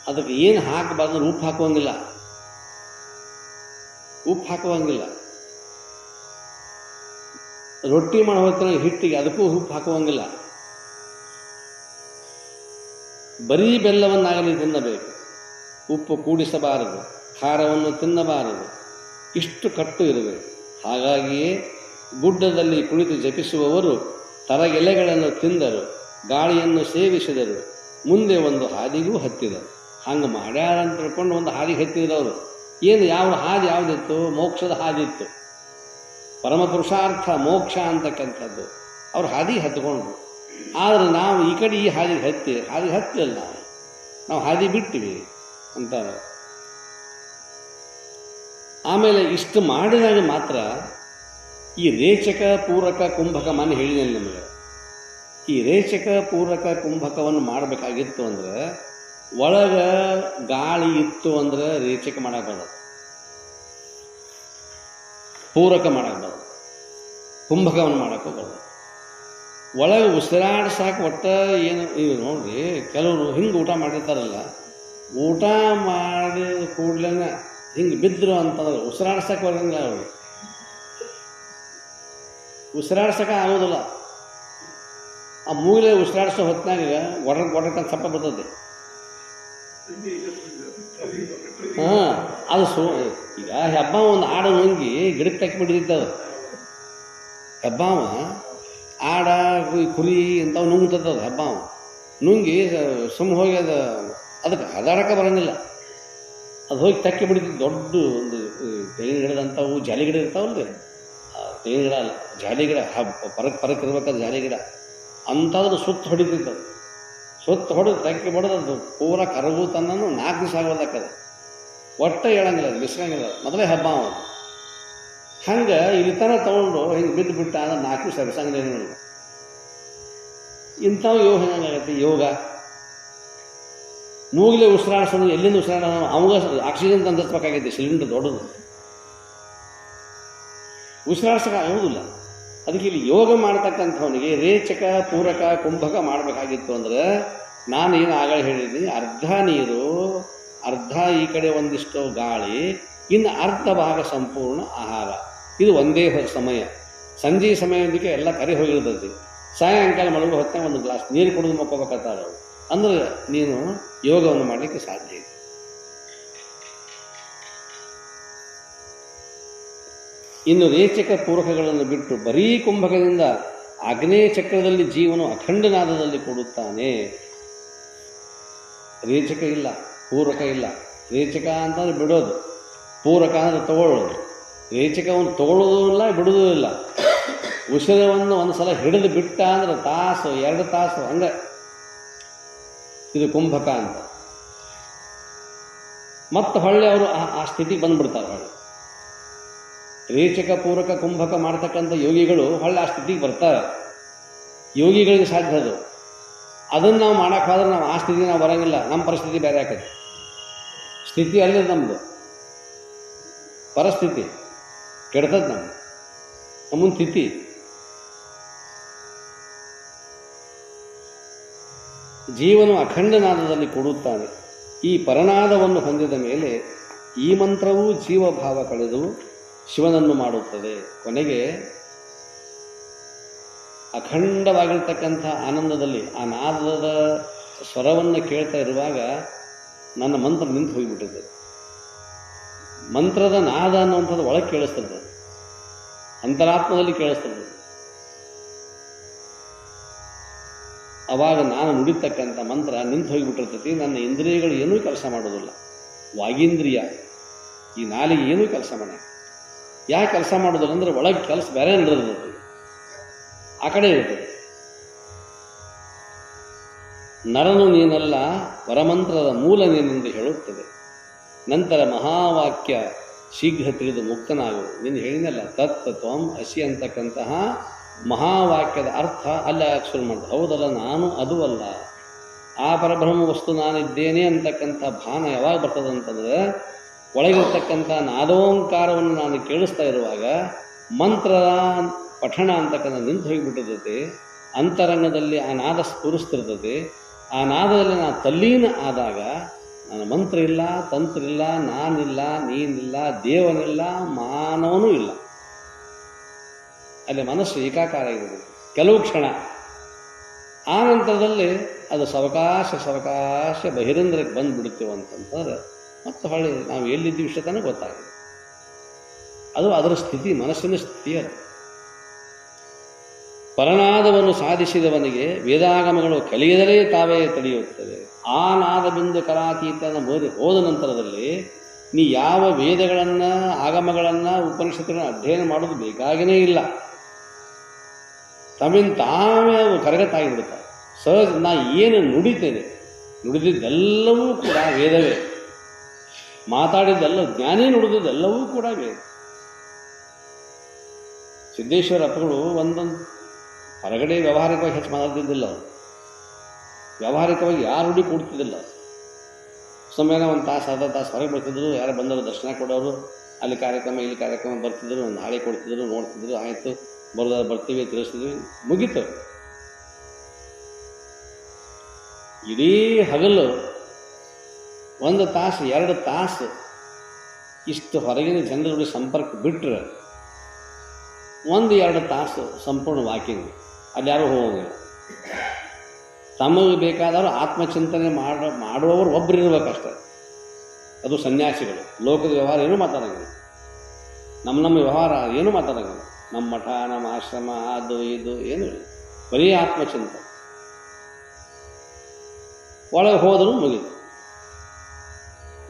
ಅದಕ್ಕೆ ಏನು ಹಾಕಬಾರ್ದು, ಉಪ್ಪು ಹಾಕುವಂಗಿಲ್ಲ, ಉಪ್ಪು ಹಾಕುವಂಗಿಲ್ಲ. ರೊಟ್ಟಿ ಮಾಡೋ ಹೊತ್ತಿನ ಹಿಟ್ಟಿಗೆ ಅದಕ್ಕೂ ಉಪ್ಪು ಹಾಕುವಂಗಿಲ್ಲ. ಬರೀ ಬೆಲ್ಲವನ್ನಾಗಲಿ ತಿನ್ನಬೇಕು, ಉಪ್ಪು ಕೂಡಿಸಬಾರದು, ಖಾರವನ್ನು ತಿನ್ನಬಾರದು, ಇಷ್ಟು ಕಟ್ಟು ಇರಬೇಕು. ಹಾಗಾಗಿಯೇ ಗುಡ್ಡದಲ್ಲಿ ಕುಳಿತು ಜಪಿಸುವವರು ತರಗೆಲೆಗಳನ್ನು ತಿಂದರು, ಗಾಳಿಯನ್ನು ಸೇವಿಸಿದರು, ಮುಂದೆ ಒಂದು ಹಾದಿಗೂ ಹತ್ತಿದರು. ಹಂಗೆ ಮಾಡ್ಯಾರ ಅಂತ ತಿಳ್ಕೊಂಡು ಒಂದು ಹಾದಿಗೆ ಹತ್ತಿದ್ರು. ಏನು ಯಾವ ಹಾದಿ ಯಾವುದಿತ್ತು? ಮೋಕ್ಷದ ಹಾದಿ ಇತ್ತು, ಪರಮ ಪುರುಷಾರ್ಥ ಮೋಕ್ಷ ಅಂತಕ್ಕಂಥದ್ದು. ಅವ್ರು ಹಾದಿಗೆ ಹತ್ಕೊಂಡ್ರು. ಆದರೆ ನಾವು ಈ ಕಡೆ ಈ ಹಾದಿಗೆ ಹತ್ತಲಿಲ್ಲ, ನಾವು ಹಾದಿ ಬಿಟ್ಟಿವಿ ಅಂತಾರೆ. ಆಮೇಲೆ ಇಷ್ಟು ಮಾಡಿದಾಗ ಮಾತ್ರ ಈ ರೇಚಕ ಪೂರಕ ಕುಂಭಕ ಮನೆ ಹೇಳಿದಲ್ಲಿ ನಿಮಗೆ, ಈ ರೇಚಕ ಪೂರಕ ಕುಂಭಕವನ್ನು ಮಾಡಬೇಕಾಗಿತ್ತು ಅಂದರೆ ಒಳಗ ಗಾಳಿ ಇತ್ತು ಅಂದ್ರೆ ರೇಚಕ ಮಾಡಕ್ಕೆ ಬರೋದು, ಪೂರಕ ಮಾಡಕ್ಕೆ ಬರೋದು, ಕುಂಭಕವನ್ನು ಮಾಡಕ್ಕೆ ಬರೋದು. ಒಳಗೆ ಉಸಿರಾಡ್ಸಾಕ ಒಟ್ಟ ಏನು ಈಗ ನೋಡ್ರಿ, ಕೆಲವರು ಹಿಂಗೆ ಊಟ ಮಾಡಿರ್ತಾರಲ್ಲ, ಊಟ ಮಾಡಿದ ಕೂಡಲೇ ಹಿಂಗೆ ಬಿದ್ದರು ಅಂತಂದ್ರೆ ಉಸಿರಾಡ್ಸಕ್ಕೆ ಬರೋಂಗಿಲ್ಲ, ಅವ್ರಿಗೆ ಉಸಿರಾಡ್ಸಕ್ಕೆ ಆಗೋದಿಲ್ಲ. ಆ ಮೂಲೆ ಉಸಿರಾಡ್ಸೋ ಹೊತ್ತಿನಾಗ ಒಡಕ್ಕೆ ಸಪ್ಪ ಬರ್ತದೆ. ಹಾಂ, ಅದು ಈಗ ಹೆಬ್ಬಾವ ಒಂದು ಆಡ ನುಂಗಿ ಗಿಡಕ್ಕೆ ತಕ್ಕಿ ಬಿಟ್ಟಿರ್ತದ. ಹೆಬ್ಬಾವ ಆಡ ಕುರಿ ಇಂಥವು ನುಂಗ್ತದ. ಹೆಬ್ಬಾವ ನುಂಗಿ ಹೋಗಿ ಅದಕ್ಕೆ ಹದಾಡಕ್ಕೆ ಬರೋಂಗಿಲ್ಲ. ಅದು ಹೋಗಿ ತಕ್ಕಿ ಬಿಡ್ತಿದ್ದು. ದೊಡ್ಡ ಒಂದು ತೆಂಗಿನ ಗಿಡದಂಥವು ಜಾಲಿ ಗಿಡ ಇರ್ತಾವಲ್ರಿ, ತೆಂಗಿನ ಗಿಡ ಅಲ್ಲ, ಜಾಲಿ ಗಿಡ, ಪರಕ್ ಇರ್ಬೇಕಾದ್ರೆ ಜಾಲಿ ಗಿಡ ಅಂಥದ್ದು ಸುತ್ತ ಹೊಡಿತಿದ್ದವು. ಸುತ್ತ ಹೊಡೆದು ತಕ್ಕಿ ಹೊಡೆದು ಅದು ಪೂರ ಕರಗು ತನ್ನೂ 4 ದಿವಸ ಆಗೋದಕ್ಕದ. ಒಟ್ಟೆ ಹೇಳಂಗಿಲ್ಲ, ಬಿಸ್ಕಂಗಿಲ್ಲ. ಮೊದಲೇ ಹಬ್ಬ ಅವನು ಹಂಗೆ ಇಲ್ಲಿ ತನಕ ತೊಗೊಂಡು ಹಿಂಗೆ ಬಿದ್ದು ಬಿಟ್ಟ ಅಂದ್ರೆ 4 ದಿವಸ ಬಿಸಂಗಿಲ್ಲ. ನೋಡಿ ಇಂಥವು ಯೋಗ ಹೆಂಗಾಗತ್ತೆ? ಯೋಗ ಮೂಗಿಲೆ ಉಸಿರಾಡ್ಸೋದು, ಎಲ್ಲಿಂದ ಉಸಿರಾಡೋಣ? ಅವಾಗ ಆಕ್ಸಿಜನ್ ತಂದಿಸ್ಬೇಕಾಗೈತಿ, ಸಿಲಿಂಡರ್ ದೊಡ್ಡದು, ಉಸಿರಾಡ್ಸಕ್ಕೆ ಆಗೋದಿಲ್ಲ. ಅದಕ್ಕೆ ಇಲ್ಲಿ ಯೋಗ ಮಾಡ್ತಕ್ಕಂಥವನಿಗೆ ರೇಚಕ ಪೂರಕ ಕುಂಭಕ ಮಾಡಬೇಕಾಗಿತ್ತು ಅಂದರೆ ನಾನು ಏನು ಆಗಲೇ ಹೇಳಿದ್ದೀನಿ, ಅರ್ಧ ನೀರು, ಅರ್ಧ ಈ ಕಡೆ ಒಂದಿಷ್ಟು ಗಾಳಿ, ಇನ್ನು ಅರ್ಧ ಭಾಗ ಸಂಪೂರ್ಣ ಆಹಾರ. ಇದು ಒಂದೇ ಸಮಯ. ಸಂಜೆ ಸಮಯದಕ್ಕೆ ಎಲ್ಲ ಕರೆ ಹೋಗಿರ್ತೈತಿ. ಸಾಯಂಕಾಲ ಮಲಗೋ ಹೊತ್ತಿನ ಒಂದು ಗ್ಲಾಸ್ ನೀರು ಕುಡಿದು ಮಕ್ಕೋಬೇಕಾಗ್ತಾರ. ಅಂದರೆ ನೀನು ಯೋಗವನ್ನು ಮಾಡಲಿಕ್ಕೆ ಸಾಧ್ಯ ಇದೆ. ಇನ್ನು ರೇಚಕ ಪೂರಕಗಳನ್ನು ಬಿಟ್ಟು ಬರೀ ಕುಂಭಕದಿಂದ ಆಗ್ನೇಯ ಚಕ್ರದಲ್ಲಿ ಜೀವನು ಅಖಂಡನಾದದಲ್ಲಿ ಕೊಡುತ್ತಾನೆ. ರೇಚಕ ಇಲ್ಲ, ಪೂರಕ ಇಲ್ಲ. ರೇಚಕ ಅಂತಂದ್ರೆ ಬಿಡೋದು, ಪೂರಕ ಅಂದರೆ ತಗೊಳ್ಳೋದು. ರೇಚಕವನ್ನು ತಗೊಳ್ಳೋದು ಇಲ್ಲ, ಬಿಡೋದು ಇಲ್ಲ. ಉಸಿರವನ್ನು ಒಂದು ಸಲ ಹಿಡಿದು ಬಿಟ್ಟ ಅಂದ್ರೆ ತಾಸು 2 ತಾಸು ಹಂಗೆ. ಇದು ಕುಂಭಕ ಅಂತ. ಮತ್ತು ಹೊಳ್ಳೆ ಅವರು ಆ ಸ್ಥಿತಿಗೆ ಬಂದುಬಿಡ್ತಾರೆ. ಹೊಳ್ಳೆ ರೇಚಕ ಪೂರಕ ಕುಂಭಕ ಮಾಡ್ತಕ್ಕಂಥ ಯೋಗಿಗಳು ಹೊಳ್ಳೆ ಆ ಸ್ಥಿತಿಗೆ ಬರ್ತಾರೆ. ಯೋಗಿಗಳಿಗೆ ಸಾಧ್ಯ ಅದು. ಅದನ್ನು ನಾವು ಮಾಡೋಕ್ಕೆ ಹೋದ್ರೆ ನಾವು ಆ ಸ್ಥಿತಿಗೆ ನಾವು ಬರೋಂಗಿಲ್ಲ. ನಮ್ಮ ಪರಿಸ್ಥಿತಿ ಬೇರೆ ಆಕೈತಿ. ಸ್ಥಿತಿ ಅಲ್ಲೇ ನಮ್ಮದು, ಪರಿಸ್ಥಿತಿ ಕೆಡ್ತದೆ ನಮ್ಮದು ತಿಥಿ. ಜೀವನು ಅಖಂಡನಾದದಲ್ಲಿ ಕೊಡುತ್ತಾನೆ. ಈ ಪರನಾದವನ್ನು ಹೊಂದಿದ ಮೇಲೆ ಈ ಮಂತ್ರವೂ ಜೀವಭಾವ ಕಳೆದು ಶಿವನನ್ನು ಮಾಡುತ್ತದೆ. ಕೊನೆಗೆ ಅಖಂಡವಾಗಿರ್ತಕ್ಕಂಥ ಆನಂದದಲ್ಲಿ ಆ ನಾದದ ಸ್ವರವನ್ನು ಕೇಳ್ತಾ ಇರುವಾಗ ನನ್ನ ಮಂತ್ರ ನಿಂತು ಹೋಗಿಬಿಟ್ಟಿದೆ. ಮಂತ್ರದ ನಾದ ಅನ್ನುವಂಥದ್ದು ಒಳಗೆ ಕೇಳಿಸ್ತದೆ, ಅಂತರಾತ್ಮದಲ್ಲಿ ಕೇಳಿಸ್ತದೆ. ಅವಾಗ ನಾನು ನುಡಿತಕ್ಕಂಥ ಮಂತ್ರ ನಿಂತು ಹೋಗಿಬಿಟ್ಟಿರ್ತೈತಿ. ನನ್ನ ಇಂದ್ರಿಯಗಳು ಏನೂ ಕೆಲಸ ಮಾಡೋದಿಲ್ಲ. ವಾಗೀಂದ್ರಿಯ, ಈ ನಾಲಿಗೆ ಏನೂ ಕೆಲಸ ಮಾಡ. ಯಾಕೆ ಕೆಲಸ ಮಾಡೋದಿಲ್ಲ ಅಂದರೆ ಒಳಗೆ ಕೆಲಸ ಬೇರೆ ನಡೆದಿರ್ತದೆ, ಆ ಕಡೆ ಇರ್ತದೆ. ನರನು ನೀನಲ್ಲ, ವರಮಂತ್ರದ ಮೂಲ ನೀನೆಂದು ಹೇಳುತ್ತದೆ. ನಂತರ ಮಹಾವಾಕ್ಯ ಶೀಘ್ರ ತಿಳಿದು ಮುಕ್ತನಾಗು. ನೀನು ಹೇಳಿನಲ್ಲ ತತ್ ತ್ವಂ ಅಸಿ ಅಂತಕ್ಕಂತಹ ಮಹಾವಾಕ್ಯದ ಅರ್ಥ ಅಲ್ಲ ಶುರು ಮಾಡಿದೆ. ಹೌದಲ್ಲ, ನಾನು ಅದು ಅಲ್ಲ, ಆ ಪರಬ್ರಹ್ಮ ವಸ್ತು ನಾನಿದ್ದೇನೆ ಅಂತಕ್ಕಂಥ ಭಾನ ಯಾವಾಗ ಬರ್ತದಂತಂದ್ರೆ ಒಳಗಿರ್ತಕ್ಕಂಥ ನಾದೋಂಕಾರವನ್ನು ನಾನು ಕೇಳಿಸ್ತಾ ಇರುವಾಗ ಮಂತ್ರದ ಪಠಣ ಅಂತಕ್ಕಂಥ ನಿಂತು ಹೋಗಿಬಿಟ್ಟಿರ್ತೈತೆ. ಅಂತರಂಗದಲ್ಲಿ ಆ ನಾದ ಸ್ಫುರಿಸ್ತಿರ್ತದೆ. ಆ ನಾದದಲ್ಲಿ ನಾನು ತಲ್ಲೀನ ಆದಾಗ ನನ್ನ ಮಂತ್ರ ಇಲ್ಲ, ತಂತ್ರ ಇಲ್ಲ, ನಾನಿಲ್ಲ, ನೀನಿಲ್ಲ, ದೇವನಿಲ್ಲ, ಮಾನವನೂ ಇಲ್ಲ. ಅಲ್ಲಿ ಮನಸ್ಸು ಏಕಾಕಾರ ಇರುವುದು ಕೆಲವು ಕ್ಷಣ. ಆ ನಂತರದಲ್ಲಿ ಅದು ಸಾವಕಾಶ ಬಹಿರಂದ್ರಕ್ಕೆ ಬಂದುಬಿಡುತ್ತೇವೆ ಅಂತಂತಂದ್ರೆ ಮತ್ತೆ ಹೊಳ್ಳಿ ನಾವು ಎಲ್ಲಿದ್ದೀವಿ ಇಷ್ಟತನ ಗೊತ್ತಾಗಿದೆ. ಅದು ಅದರ ಸ್ಥಿತಿ, ಮನಸ್ಸಿನ ಸ್ಥಿತಿ. ಅದು ಪರನಾದವನ್ನು ಸಾಧಿಸಿದವನಿಗೆ ವೇದಾಗಮಗಳು ಕಲಿಯದಲೇ ತಾವೇ ತಡೆಯುತ್ತವೆ. ಆ ನಾದಬಿಂದು ಕಲಾತೀತನ ಹೋದ ನಂತರದಲ್ಲಿ ನೀ ಯಾವ ವೇದಗಳನ್ನು, ಆಗಮಗಳನ್ನು, ಉಪನಿಷತ್ತುಗಳನ್ನು ಅಧ್ಯಯನ ಮಾಡೋದು ಬೇಕಾಗೇ ಇಲ್ಲ. ತಮ್ಮಿಂದ ತಾವೇ ಅವು ಕರಗತಾಗಿಬಿಡುತ್ತಾರೆ. ಸಹಜ ನಾ ಏನು ನುಡಿತೇನೆ, ನುಡಿದಿದ್ದೆಲ್ಲವೂ ಕೂಡ ವೇದವೇ. ಮಾತಾಡಿದ್ದೆಲ್ಲ ಜ್ಞಾನಿ ನುಡಿದಿದ್ದೆಲ್ಲವೂ ಕೂಡ ವೇದ. ಸಿದ್ದೇಶ್ವರ ಅಪ್ಪಗಳು ಒಂದೊಂದು ಹೊರಗಡೆ ವ್ಯಾವಹಾರಿಕವಾಗಿ ಹೆಚ್ಚು ಮಾತಾಡ್ತಿದ್ದಿಲ್ಲ. ಅವರು ವ್ಯಾವಹಾರಿಕವಾಗಿ ಯಾರು ನುಡಿ ಕೊಡ್ತಿದ್ದಿಲ್ಲ. ಸಮಯನ ಒಂದು ತಾಸು ಅರ್ಧ ತಾಸು ಹೊರಗೆ ಬರ್ತಿದ್ರು, ಯಾರು ಬಂದರು ದರ್ಶನ ಕೊಡೋರು, ಅಲ್ಲಿ ಕಾರ್ಯಕ್ರಮ ಇಲ್ಲಿ ಕಾರ್ಯಕ್ರಮ ಬರ್ತಿದ್ರು, ಒಂದು ಹಾಳೆ ಕೊಡ್ತಿದ್ರು, ನೋಡ್ತಿದ್ರು, ಆಯಿತು ಬರೋದಾರ ಬರ್ತೀವಿ ತಿಳಿಸ್ತಿದ್ವಿ, ಮುಗೀತು. ಇಡೀ ಹಗಲು 1 ತಾಸು 2 ತಾಸು ಇಷ್ಟು ಹೊರಗಿನ ಜನರ ಸಂಪರ್ಕ ಬಿಟ್ಟರೆ 1-2 ತಾಸು ಸಂಪೂರ್ಣ ವಾಕಿಂಗ್. ಅಲ್ಲಿ ಯಾರೂ ಹೋಗೋದಿಲ್ಲ. ತಮಗೆ ಬೇಕಾದವರು ಆತ್ಮಚಿಂತನೆ ಮಾಡುವವರು ಒಬ್ಬರು ಇರಬೇಕಷ್ಟೆ. ಅದು ಸನ್ಯಾಸಿಗಳು. ಲೋಕದ ವ್ಯವಹಾರ ಏನೂ ಮಾತಾಡೋಂಗಿಲ್ಲ. ನಮ್ಮ ವ್ಯವಹಾರ ಏನೂ ಮಾತಾಡೋಂಗಿಲ್ಲ. ನಮ್ಮ ಮಠ, ನಮ್ಮ ಆಶ್ರಮ, ಅದು ಇದು ಏನೂ ಇಲ್ಲ. ಬರೀ ಆತ್ಮಚಿಂತನೆ. ಒಳಗೆ ಹೋದರೂ ಮುಗಿತು.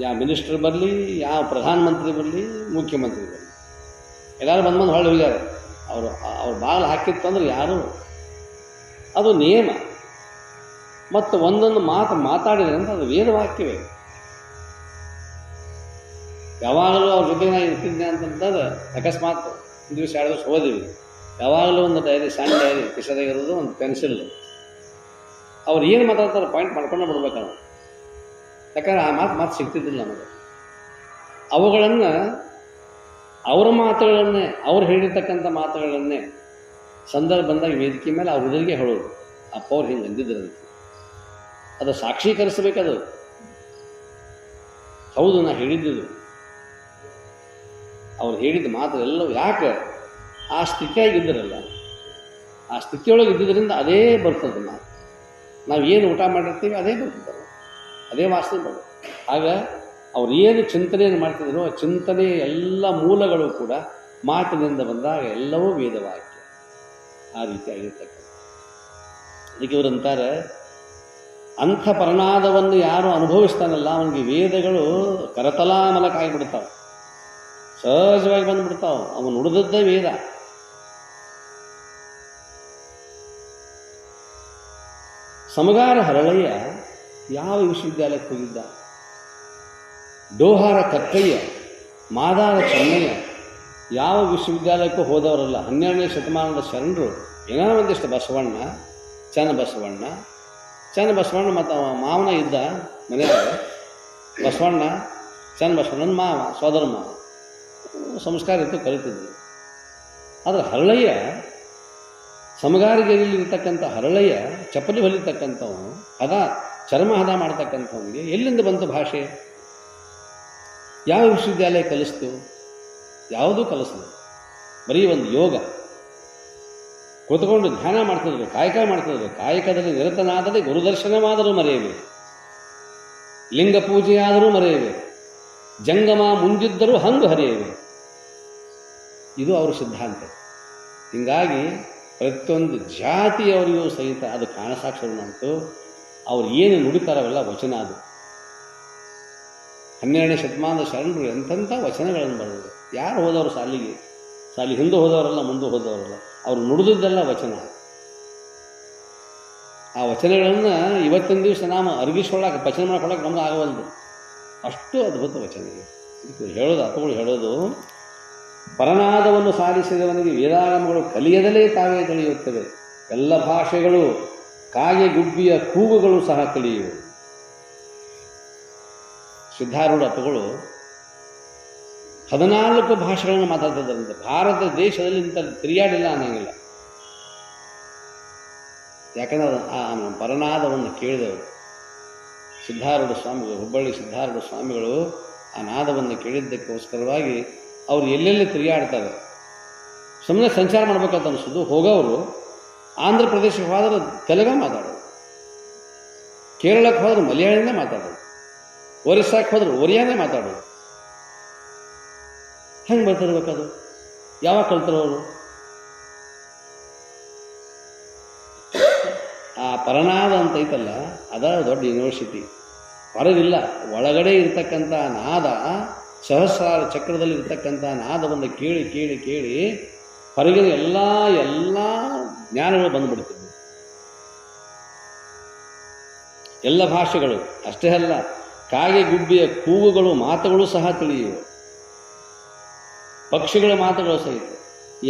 ಯಾವ ಮಿನಿಸ್ಟರ್ ಬರಲಿ, ಯಾವ ಪ್ರಧಾನಮಂತ್ರಿ ಬರಲಿ, ಮುಖ್ಯಮಂತ್ರಿ ಬರಲಿ, ಎಲ್ಲರೂ ಬಂದು ಹೊಳ್ಳಿ ಹೋಗ್ಯಾರ. ಅವ್ರು ಬಾಗಿಲು ಹಾಕಿತ್ತಂದ್ರೆ ಯಾರು, ಅದು ನಿಯಮ. ಮತ್ತು ಒಂದೊಂದು ಮಾತು ಮಾತಾಡಿದ್ರೆ ಅಂತ ಅದು ವೇದವಾಕ್ಯವೇ. ಯಾವಾಗಲೂ ಅವ್ರ ಜೊತೆ ನಾನು ಇರ್ತಿದ್ದೆ ಅಂತಂತಂದ್ರೆ ಅಕಸ್ಮಾತ್ 1 ದಿವಸ 2 ದಿವಸ ಹೋದಿವಿ, ಯಾವಾಗಲೂ ಒಂದು ಡೈರಿ, ಸಣ್ಣ ಡೈರಿ ಕಿಸದಾಗಿರೋದು, ಒಂದು ಪೆನ್ಸಿಲ್. ಅವ್ರು ಏನು ಮಾತಾಡ್ತಾರೆ ಪಾಯಿಂಟ್ ಮಾಡ್ಕೊಂಡು ಬಿಡ್ಬೇಕು ನಾವು. ಯಾಕಂದ್ರೆ ಆ ಮಾತು ಸಿಗ್ತಿದ್ದಿಲ್ಲ ನಮಗೆ. ಅವುಗಳನ್ನು, ಅವರ ಮಾತುಗಳನ್ನೇ, ಅವ್ರು ಹೇಳಿರ್ತಕ್ಕಂಥ ಮಾತುಗಳನ್ನೇ ಸಂದರ್ಭ ಬಂದಾಗ ವೇದಿಕೆ ಮೇಲೆ ಅವ್ರ ಎದುರಿಗೆ ಹೇಳೋದು. ಅಪ್ಪ ಅವ್ರು ಹಿಂಗೆ ಅಂದಿದ್ರಂತೆ, ಅದು ಸಾಕ್ಷೀಕರಿಸಬೇಕದು. ಹೌದು, ನಾ ಹೇಳಿದ್ದು, ಅವ್ರು ಹೇಳಿದ ಮಾತು ಎಲ್ಲವೂ. ಯಾಕೆ ಆ ಸ್ಥಿತಿಯಾಗಿದ್ದರಲ್ಲ, ಆ ಸ್ಥಿತಿಯೊಳಗೆ ಇದ್ದಿದ್ದರಿಂದ ಅದೇ ಬರ್ತದೆ. ನಾವು ಏನು ಊಟ ಮಾಡಿರ್ತೀವಿ ಅದೇ ಬರ್ತದೆ, ಅದೇ ವಾಸನೆ ಬರ್ತದೆ. ಆಗ ಅವ್ರು ಏನು ಚಿಂತನೆಯನ್ನು ಮಾಡ್ತಿದ್ರು, ಆ ಚಿಂತನೆ ಎಲ್ಲ ಮೂಲಗಳು ಕೂಡ ಮಾತಿನಿಂದ ಬಂದಾಗ ಎಲ್ಲವೂ ವೇದವಾಕ್ಯ. ಆ ರೀತಿಯಾಗಿರ್ತಕ್ಕಂಥ ಅದಕ್ಕೆ ಇವರಂತಾರೆ, ಅಂಥ ಪರನಾದವನ್ನು ಯಾರು ಅನುಭವಿಸ್ತಾನಲ್ಲ ಅವನಿಗೆ ವೇದಗಳು ಕರತಲಾಮಲಕ ಆಗಿಬಿಡ್ತಾವೆ, ಸಹಜವಾಗಿ ಬಂದುಬಿಡ್ತಾವೆ. ಅವನು ನುಡಿದದ್ದೇ ವೇದ. ಸಮಗಾರ ಹರಳಯ್ಯ ಯಾವ ವಿಶ್ವವಿದ್ಯಾಲಯಕ್ಕೆ ಹೋಗಿದ್ದ? ಡೋಹಾರ ಕಕ್ಕಯ್ಯ, ಮಾದಾರ ಚೆನ್ನಯ್ಯ ಯಾವ ವಿಶ್ವವಿದ್ಯಾಲಯಕ್ಕೂ ಹೋದವರಲ್ಲ. 12ನೇ ಶತಮಾನದ ಶರಣರು. ಏನೋ ಒಂದಿಷ್ಟು ಬಸವಣ್ಣ, ಚನ್ನಬಸವಣ್ಣ ಮತ್ತು ಮಾವನ ಇದ್ದ ಮನೆಯಾಗ. ಬಸವಣ್ಣ, ಚನ್ನಬಸವಣ್ಣನ ಮಾವ, ಸೋದರ ಮಾವ, ಸಂಸ್ಕಾರ ಇತ್ತು, ಕಲಿತಿದ್ರು. ಆದರೆ ಹರಳಯ್ಯ, ಸಮಗಾರಿಗೆಯಲ್ಲಿ ಇರ್ತಕ್ಕಂಥ ಹರಳಯ್ಯ, ಚಪ್ಪಲಿ ಹೊಲಿತಕ್ಕಂಥವನು, ಚರ್ಮ ಹದ ಮಾಡ್ತಕ್ಕಂಥವನಿಗೆ ಎಲ್ಲಿಂದ ಬಂತು ಭಾಷೆ? ಯಾವ ವಿಶ್ವವಿದ್ಯಾಲಯ ಕಲಿಸ್ತು? ಯಾವುದೂ ಕಲಿಸಲಿಲ್ಲ. ಬರೀ ಒಂದು ಯೋಗ. ಕೂತ್ಕೊಂಡು ಧ್ಯಾನ ಮಾಡ್ತಿದ್ರು, ಕಾಯಕ ಮಾಡ್ತಿದ್ರು. ಕಾಯಕದಲ್ಲಿ ನಿರತನಾದರೆ ಗುರುದರ್ಶನವಾದರೂ ಮರೆಯಬೇಕು, ಲಿಂಗ ಪೂಜೆಯಾದರೂ ಮರೆಯಬೇಕು, ಜಂಗಮ ಮುಂದಿದ್ದರೂ ಹಂಗು ಹರಿಯಬೇಕು. ಇದು ಅವರ ಸಿದ್ಧಾಂತ. ಹೀಗಾಗಿ ಪ್ರತಿಯೊಂದು ಜಾತಿಯವರಿಗೂ ಸಹಿತ ಅದು ಕಾಣಸಾಕ್ಷರನಂತೂ ಅವ್ರು ಏನು ನುಡಿತಾರವೆಲ್ಲ ವಚನ. ಅದು 12ನೇ ಶತಮಾನದ ಶರಣರು ಎಂಥೆಂಥ ವಚನಗಳನ್ನು ಬರೆದರು. ಯಾರು ಹೋದವರು ಸಾಲಿ ಹಿಂದೆ ಹೋದವರಲ್ಲ, ಮುಂದೆ ಹೋದವರಲ್ಲ. ಅವರು ನುಡಿದದ್ದೆಲ್ಲ ವಚನ. ಆ ವಚನಗಳನ್ನು ಇವತ್ತಿನ ದಿವಸ ನಾವು ಅರ್ಗಿಸ್ಕೊಳ್ಳೋಕೆ, ಪಚನ ಮಾಡ್ಕೊಳ್ಳೋಕೆ ನಮ್ಗೆ ಆಗವಲ್ದು. ಅಷ್ಟು ಅದ್ಭುತ ವಚನ ಹೇಳೋದು. ಅರ್ಥಗಳು ಹೇಳೋದು, ಪರನಾದವನ್ನು ಸಾಧಿಸಿದವನಿಗೆ ವೇದಾಗಮಗಳು ಕಲಿಯದಲೇ ತಾವೇ ತಿಳಿಯುತ್ತವೆ. ಎಲ್ಲ ಭಾಷೆಗಳು, ಕಾಗೆ ಗುಬ್ಬಿಯ ಕೂಗುಗಳು ಸಹ ಕಲಿಯುವು. ಸಿದ್ಧಾರೂಢ ಅಪ್ಪಗಳು 14 ಭಾಷೆಗಳನ್ನು ಮಾತಾಡ್ತಿದ್ದಾರಂತೆ. ಭಾರತ ದೇಶದಲ್ಲಿ ಇಂಥ ತಿರುಗಾಡಿಲ್ಲ ಅನ್ನಂಗಿಲ್ಲ. ಯಾಕಂದ್ರೆ ಆ ಪರನಾದವನ್ನು ಕೇಳಿದವರು ಸಿದ್ಧಾರೂಢ ಸ್ವಾಮಿಗಳು, ಹುಬ್ಬಳ್ಳಿ ಸಿದ್ಧಾರೂಢ ಸ್ವಾಮಿಗಳು ಆ ನಾದವನ್ನು ಕೇಳಿದ್ದಕ್ಕೋಸ್ಕರವಾಗಿ ಅವರು ಎಲ್ಲೆಲ್ಲಿ ತಿರುಗಾಡ್ತಾರೆ. ಸುಮ್ಮನೆ ಸಂಚಾರ ಮಾಡ್ಬೇಕಂತ ಅನಿಸೋದು. ಹೋಗೋರು ಆಂಧ್ರ ಪ್ರದೇಶಕ್ಕೆ ಹೋದ್ರೆ ತೆಲುಗ ಮಾತಾಡೋದು, ಕೇರಳಕ್ಕೆ ಹೋದ್ರೆ ಮಲಯಾಳಿನೇ ಮಾತಾಡೋದು, ಒರಿಸ್ಸಾಕ್ಕೆ ಹೋದ್ರೆ ಒರಿಯಾನೇ ಮಾತಾಡೋದು. ಹೆಂಗೆ ಬರ್ತಿರ್ಬೇಕದು? ಯಾವಾಗ ಕಲ್ತರು ಅವರು? ಆ ಪರನಾದ ಅಂತ ಐತಲ್ಲ, ಅದ ದೊಡ್ಡ ಯೂನಿವರ್ಸಿಟಿ. ಹೊರಗಿಲ್ಲ, ಒಳಗಡೆ ಇರ್ತಕ್ಕಂಥ ನಾದ, ಸಹಸ್ರಾರ ಚಕ್ರದಲ್ಲಿ ಇರ್ತಕ್ಕಂಥ ನಾದವನ್ನು ಕೇಳಿ ಕೇಳಿ ಕೇಳಿ ಹೊರಗಿನ ಎಲ್ಲ ಜ್ಞಾನಗಳು ಬಂದುಬಿಡ್ತಿದ್ವು. ಎಲ್ಲ ಭಾಷೆಗಳು ಅಷ್ಟೇ ಅಲ್ಲ, ಕಾಗೆ ಗುಬ್ಬಿಯ ಕೂಗುಗಳು ಮಾತುಗಳು ಸಹ ತಿಳಿಯುವು, ಪಕ್ಷಿಗಳ ಮಾತುಗಳು ಸಹಿತ.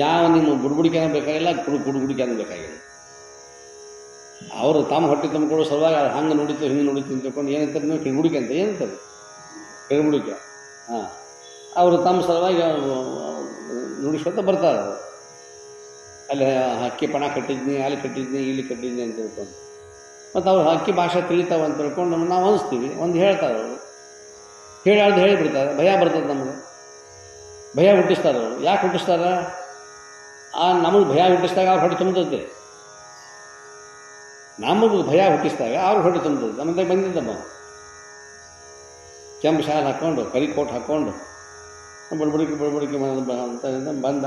ಯಾವ ನಿಮ್ಮ ಬುಡ್ಬುಡಿಕೆನ ಬೇಕಾಗಿಲ್ಲ, ಗುಡುಗುಡಿಕೆನ ಬೇಕಾಗಿಲ್ಲ. ಅವರು ತಮ್ಮ ಹೊಟ್ಟೆ ತುಂಬಿಕೊಳ್ಳೋ ಸಲುವಾಗಿ ಅದು ಹಂಗೆ ನೋಡಿತು ಹಿಂಗೆ ನೋಡಿತು ಅಂತ ತಿಳ್ಕೊಂಡು ಏನಂತಾರೆ ನೀವು ಕಿಡುಗುಡಿಕೆ ಅಂತ ಏನಂತಾರೆ, ಕಿಡುಗುಡಿಕೆ. ಹಾಂ, ಅವರು ತಮ್ಮ ಸಲುವಾಗಿ ನುಡಿಸ್ಕೊತ ಬರ್ತಾರೆ. ಅಲ್ಲಿ ಹಕ್ಕಿ ಪಣ ಕಟ್ಟಿದ್ನಿ, ಅಲ್ಲಿ ಕಟ್ಟಿದ್ನಿ, ಇಲ್ಲಿ ಕಟ್ಟಿದ್ನಿ ಅಂತ ತಿಳ್ಕೊಂಡು. ಮತ್ತು ಅವ್ರು ಹಕ್ಕಿ ಭಾಷೆ ತಿಳಿತಾವೆ ಅಂತ ತಿಳ್ಕೊಂಡು ನಾವು ಅನಿಸ್ತೀವಿ. ಒಂದು ಹೇಳ್ತಾರೆ ಅವರು, ಹೇಳಿಬಿಡ್ತಾರೆ. ಭಯ ಬರ್ತದೆ ನಮಗೆ, ಭಯ ಹುಟ್ಟಿಸ್ತಾರೆ ಅವರು. ಯಾಕೆ ಹುಟ್ಟಿಸ್ತಾರೆ? ನಮಗೆ ಭಯ ಹುಟ್ಟಿಸಿದಾಗ ಅವ್ರು ಹೊಟ್ಟೆ ತುಂಬುತ್ತೆ. ನಮಗೆ ಭಯ ಹುಟ್ಟಿಸಿದಾಗ ಅವ್ರು ಹೊಟ್ಟೆ ತುಂಬುತ್ತದೆ. ನಮ್ಮದಾಗ ಬಂದಿದ್ದಮ್ಮ ಕೆಂಪು ಶಾಲ್ ಹಾಕ್ಕೊಂಡು, ಕರಿ ಕೋಟ್ ಹಾಕ್ಕೊಂಡು, ಬಡ್ಬಡಿಕೆ ಅಂತ ಬಂದ.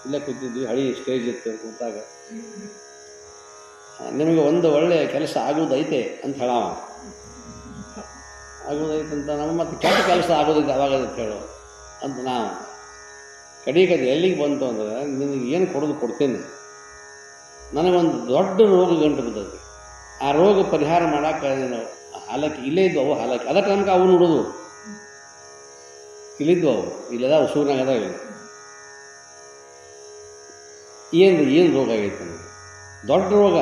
ಇಲ್ಲೇ ಕೂತಿದ್ವಿ, ಹಳಿ ಸ್ಟೇಜ್ ಇತ್ತು ಕೂತಾಗ. ನಿಮಗೆ ಒಂದು ಒಳ್ಳೆಯ ಕೆಲಸ ಆಗೋದೈತೆ ಅಂತ ಹೇಳವ. ಆಗೋದೈತೆ ಅಂತ ನಾವು ಮತ್ತು ಕೆಟ್ಟ ಕೆಲಸ ಆಗೋದೈತೆ ಅವಾಗದೈತೆ ಹೇಳೋ ಅಂತ ನಾವು. ಕಡೆಗೆ ಎಲ್ಲಿಗೆ ಬಂತು ಅಂದರೆ, ನಿನಗೆ ಏನು ಕೊಡ್ತೀನಿ, ನನಗೊಂದು ದೊಡ್ಡ ರೋಗ ಗಂಟು ಬಿದ್ದೈತಿ. ಆ ರೋಗ ಪರಿಹಾರ ಮಾಡೋಕೆ ನೀನು ಹಾಲಕ್ಕಿ ಇಲ್ಲೇ ಇದ್ವು ಅವು ಹಾಲಕ್ಕಿ. ಅದಕ್ಕೆ ನಮ್ಗೆ ಅವು ನೋಡೋದು ಇಲ್ಲಿದ್ವು, ಅವು ಇಲ್ಲದ ಸೂರ್ನಾಗ ಅದಾವ. ಏನು ರೋಗ ಆಗೈತೆ ನನಗೆ, ದೊಡ್ಡ ರೋಗ.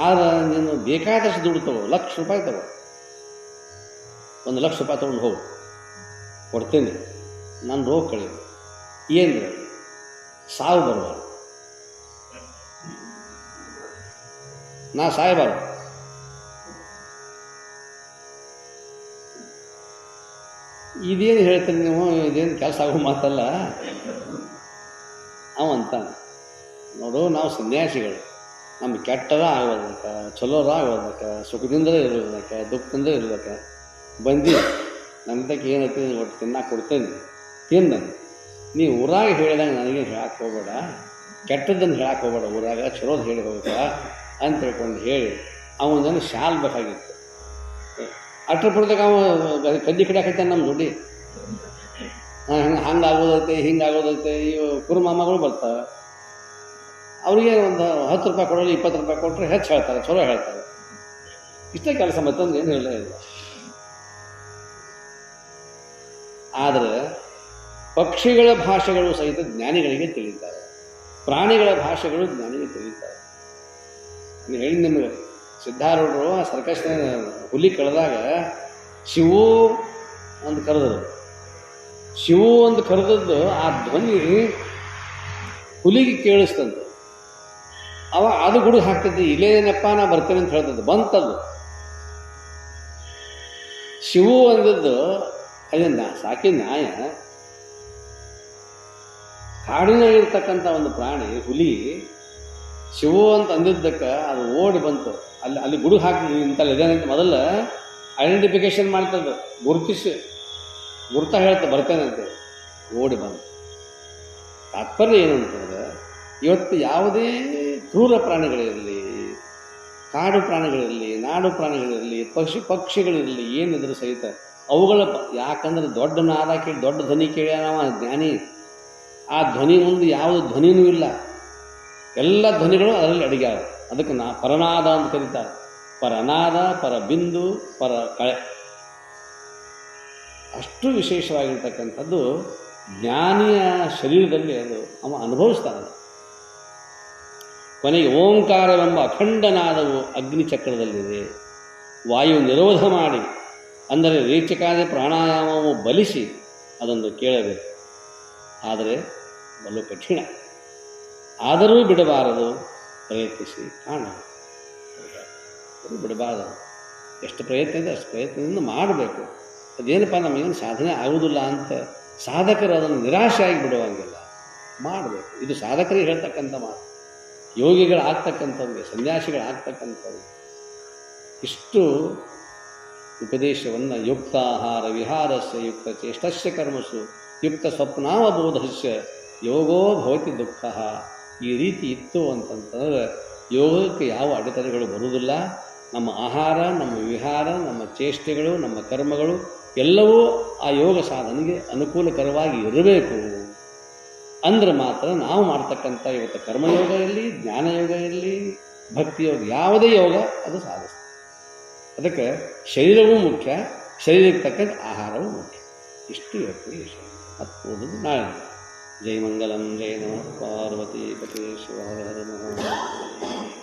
ಆದ್ರೆ ನೀನು ಬೇಕಾದಷ್ಟು ದುಡ್ಡು ತಗೋ, ₹1,00,000 ತಗೋ, ₹1,00,000 ತೊಗೊಂಡು ಹೋಗು, ಕೊಡ್ತೀನಿ, ನನ್ನ ರೋಗ ಕಳೀದು. ಏನು ಸಾವು ಬರಬಾರ್ದು, ನಾ ಸಾಯಬಾರ್ದು. ಇದೇನು ಹೇಳ್ತೀನಿ ನೀವು, ಇದೇನು ಕೆಲಸ ಆಗೋ ಮಾತಲ್ಲ ಅವಂತ. ನೋಡು, ನಾವು ಸನ್ಯಾಸಿಗಳು, ನಮ್ಗೆ ಕೆಟ್ಟದ ಆಗೋದಕ್ಕ, ಚಲೋದ ಆಗೋದಕ್ಕ, ಸುಖದಿಂದಲೇ ಇರೋದಕ್ಕೆ, ದುಃಖದಿಂದ ಇರೋದಕ್ಕೆ ಬಂದು ನಮ್ದಕ್ಕೆ ಏನೈತಿ ಒಟ್ಟು ತಿನ್ನಕ್ಕೆ ಕೊಡ್ತೇನೆ, ತಿಂದ. ನೀವು ಊರಾಗ ಹೇಳಿದಂಗೆ ನನಗೇನು ಹೇಳಕ್ಕೆ ಹೋಗಬೇಡ, ಕೆಟ್ಟದ್ದನ್ನು ಹೇಳಕ್ಕೆ ಹೋಗಬೇಡ, ಊರಾಗ ಚಲೋದು ಹೇಳಿ ಹೋಗ್ಬೇಕ ಅಂತ ತಿಳ್ಕೊಂಡು ಹೇಳಿ ಅವನ ಶಾಲ್ ಬೇಕಾಗಿತ್ತು. ಅಟ್ರ ಪುರದಾಗ ಅವ ಕದ್ದಿ ಕಡಿಯಾಕೈತೆ ನಮ್ಮ ದುಡ್ಡಿ. ಹಂಗೆ ಆಗೋದೈತೆ, ಹಿಂಗೆ ಆಗೋದೈತೆ. ಇವು ಕುರುಮಾಮಗಳು ಬರ್ತಾವೆ, ಅವ್ರಿಗೆ ಒಂದು ₹10 ಕೊಡೋಲ್ಲ, ₹20 ಕೊಟ್ಟರೆ ಹೆಚ್ಚು ಹೇಳ್ತಾರೆ, ಚಲೋ ಹೇಳ್ತಾರೆ. ಇಷ್ಟೇ ಕೆಲಸ, ಮತ್ತೊಂದು ಏನು ಹೇಳಲೇ ಇಲ್ಲ. ಆದರೆ ಪಕ್ಷಿಗಳ ಭಾಷೆಗಳು ಸಹಿತ ಜ್ಞಾನಿಗಳಿಗೆ ತಿಳಿತಾರೆ, ಪ್ರಾಣಿಗಳ ಭಾಷೆಗಳು ಜ್ಞಾನಿಗೆ ತಿಳಿತಾರೆ. ನಾನು ಹೇಳಿ ನಿಮಗೆ, ಸಿದ್ಧಾರೂಢರು ಆ ಸರ್ಕಸ್ನ ಹುಲಿ ಕಳೆದಾಗ ಶಿವು ಅಂತ ಕರೆದರು. ಶಿವು ಅಂತ ಕರೆದದ್ದು ಆ ಧ್ವನಿ ಹುಲಿಗೆ ಕೇಳಿಸ್ತಂತೆ. ಅದು ಗುಡುಗು ಹಾಕ್ತೈತಿ, ಇಲ್ಲೇನಪ್ಪ ನಾ ಬರ್ತೇನೆ ಅಂತ ಹೇಳ್ತದ್ದು. ಬಂತದ್ದು ಶಿವು ಅಂದದ್ದು. ಅದನ್ನ ಸಾಕಿ ನಾಯ, ಕಾಡಿನಾಗಿರ್ತಕ್ಕಂಥ ಒಂದು ಪ್ರಾಣಿ ಹುಲಿ ಶಿವು ಅಂತ ಅಂದಿದ್ದಕ್ಕೆ ಅದು ಓಡಿ ಬಂತು. ಅಲ್ಲಿ ಗುಡುಗು ಹಾಕಿ ಇಂತಲ್ಲಿ ಇದೇನಂತ ಮೊದಲು ಐಡೆಂಟಿಫಿಕೇಶನ್ ಮಾಡ್ತದ್ದು, ಗುರ್ತ ಹೇಳ್ತಾ ಬರ್ತೇನೆ ಅಂತೇಳಿ ಓಡಿ ಬಂತು. ತಾತ್ಪರ್ಯ ಏನು ಅಂತಂದ್ರೆ, ಇವತ್ತು ಯಾವುದೇ ಕ್ರೂರ ಪ್ರಾಣಿಗಳಿರಲಿ, ಕಾಡು ಪ್ರಾಣಿಗಳಿರಲಿ, ನಾಡು ಪ್ರಾಣಿಗಳಿರಲಿ, ಪಕ್ಷಿಗಳಿರಲಿ, ಏನಿದ್ರು ಸಹಿತ ಅವುಗಳ ಯಾಕಂದ್ರೆ ದೊಡ್ಡ ನಾದ ಕೇಳಿ, ದೊಡ್ಡ ಧ್ವನಿ ಕೇಳಿ ನಾವು ಜ್ಞಾನಿ. ಆ ಧ್ವನಿ ಮುಂದೆ ಯಾವುದು ಧ್ವನಿನೂ ಇಲ್ಲ, ಎಲ್ಲ ಧ್ವನಿಗಳು ಅದರಲ್ಲಿ ಅಡಿಗ್ಯಾವ. ಅದಕ್ಕೆ ಪರನಾದ ಅಂತ ಕರೀತಾರೆ. ಪರನಾದ, ಪರಬಿಂದು, ಪರ ಕಳೆ, ಅಷ್ಟು ವಿಶೇಷವಾಗಿರ್ತಕ್ಕಂಥದ್ದು ಜ್ಞಾನಿಯ ಶರೀರದಲ್ಲಿ ಅದು ಅವ ಅನುಭವಿಸ್ತಾನೆ. ಕೊನೆಗೆ ಓಂಕಾರವೆಂಬ ಅಖಂಡನಾದವು ಅಗ್ನಿಚಕ್ರದಲ್ಲಿದೆ. ವಾಯು ನಿರೋಧ ಮಾಡಿ, ಅಂದರೆ ರೇಚಕಾದಿ ಪ್ರಾಣಾಯಾಮವು ಬಲಿಸಿ ಅದನ್ನು ಕೇಳಬೇಕು. ಆದರೆ ಬಲು ಕಠಿಣ, ಆದರೂ ಬಿಡಬಾರದು, ಪ್ರಯತ್ನಿಸಿ ಕಾಣ. ಬಿಡಬಾರದು, ಎಷ್ಟು ಪ್ರಯತ್ನ ಇದೆ ಅಷ್ಟು ಪ್ರಯತ್ನದಿಂದ ಮಾಡಬೇಕು. ಅದೇನಪ್ಪ ನಮಗೇನು ಸಾಧನೆ ಆಗುವುದಿಲ್ಲ ಅಂತ ಸಾಧಕರು ಅದನ್ನು ನಿರಾಶೆಯಾಗಿ ಬಿಡುವಂಗಿಲ್ಲ, ಮಾಡಬೇಕು. ಇದು ಸಾಧಕರಿಗೆ ಹೇಳ್ತಕ್ಕಂಥ ಮಾತು, ಯೋಗಿಗಳಾಗ್ತಕ್ಕಂಥವ್ರಿಗೆ, ಸನ್ಯಾಸಿಗಳಾಗ್ತಕ್ಕಂಥವ್ರಿಗೆ ಇಷ್ಟು ಉಪದೇಶವನ್ನು ಯುಕ್ತಾಹಾರ ವಿಹಾರಸ್ಯ ಯುಕ್ತ ಚೇಷ್ಟಸ್ಯ ಕರ್ಮಸು ಯುಕ್ತ ಸ್ವಪ್ನಾವಬೋಧಸ್ಯ ಯೋಗೋ ಭವತಿ ದುಃಖ, ಈ ರೀತಿ ಇತ್ತು ಅಂತಂತಂದರೆ ಯೋಗಕ್ಕೆ ಯಾವ ಅಡೆತಡೆಗಳು ಬರುವುದಿಲ್ಲ. ನಮ್ಮ ಆಹಾರ, ನಮ್ಮ ವಿಹಾರ, ನಮ್ಮ ಚೇಷ್ಟೆಗಳು, ನಮ್ಮ ಕರ್ಮಗಳು ಎಲ್ಲವೂ ಆ ಯೋಗ ಸಾಧನೆಗೆ ಅನುಕೂಲಕರವಾಗಿ ಇರಬೇಕು. ಅಂದ್ರೆ ಮಾತ್ರ ನಾವು ಮಾಡ್ತಕ್ಕಂಥ ಇವತ್ತು ಕರ್ಮಯೋಗ ಇರಲಿ, ಜ್ಞಾನಯೋಗ ಇರಲಿ, ಭಕ್ತಿಯೋಗ, ಯಾವುದೇ ಯೋಗ ಅದು ಸಾಧಿಸ್ತದೆ. ಅದಕ್ಕೆ ಶರೀರವೂ ಮುಖ್ಯ, ಶರೀರಕ್ಕೆ ತಕ್ಕಂಥ ಆಹಾರವೂ ಮುಖ್ಯ. ಇಷ್ಟು ಇವತ್ತು ವಿಷಯ. ಮತ್ತೊಂದು ನಾಳೆ. ಜೈ ಮಂಗಲಂ, ಜೈ ನಮಃ ಪಾರ್ವತಿ ಪತಿ ಶಿವ ಹರ ಹರ ಮಹಾದೇವ.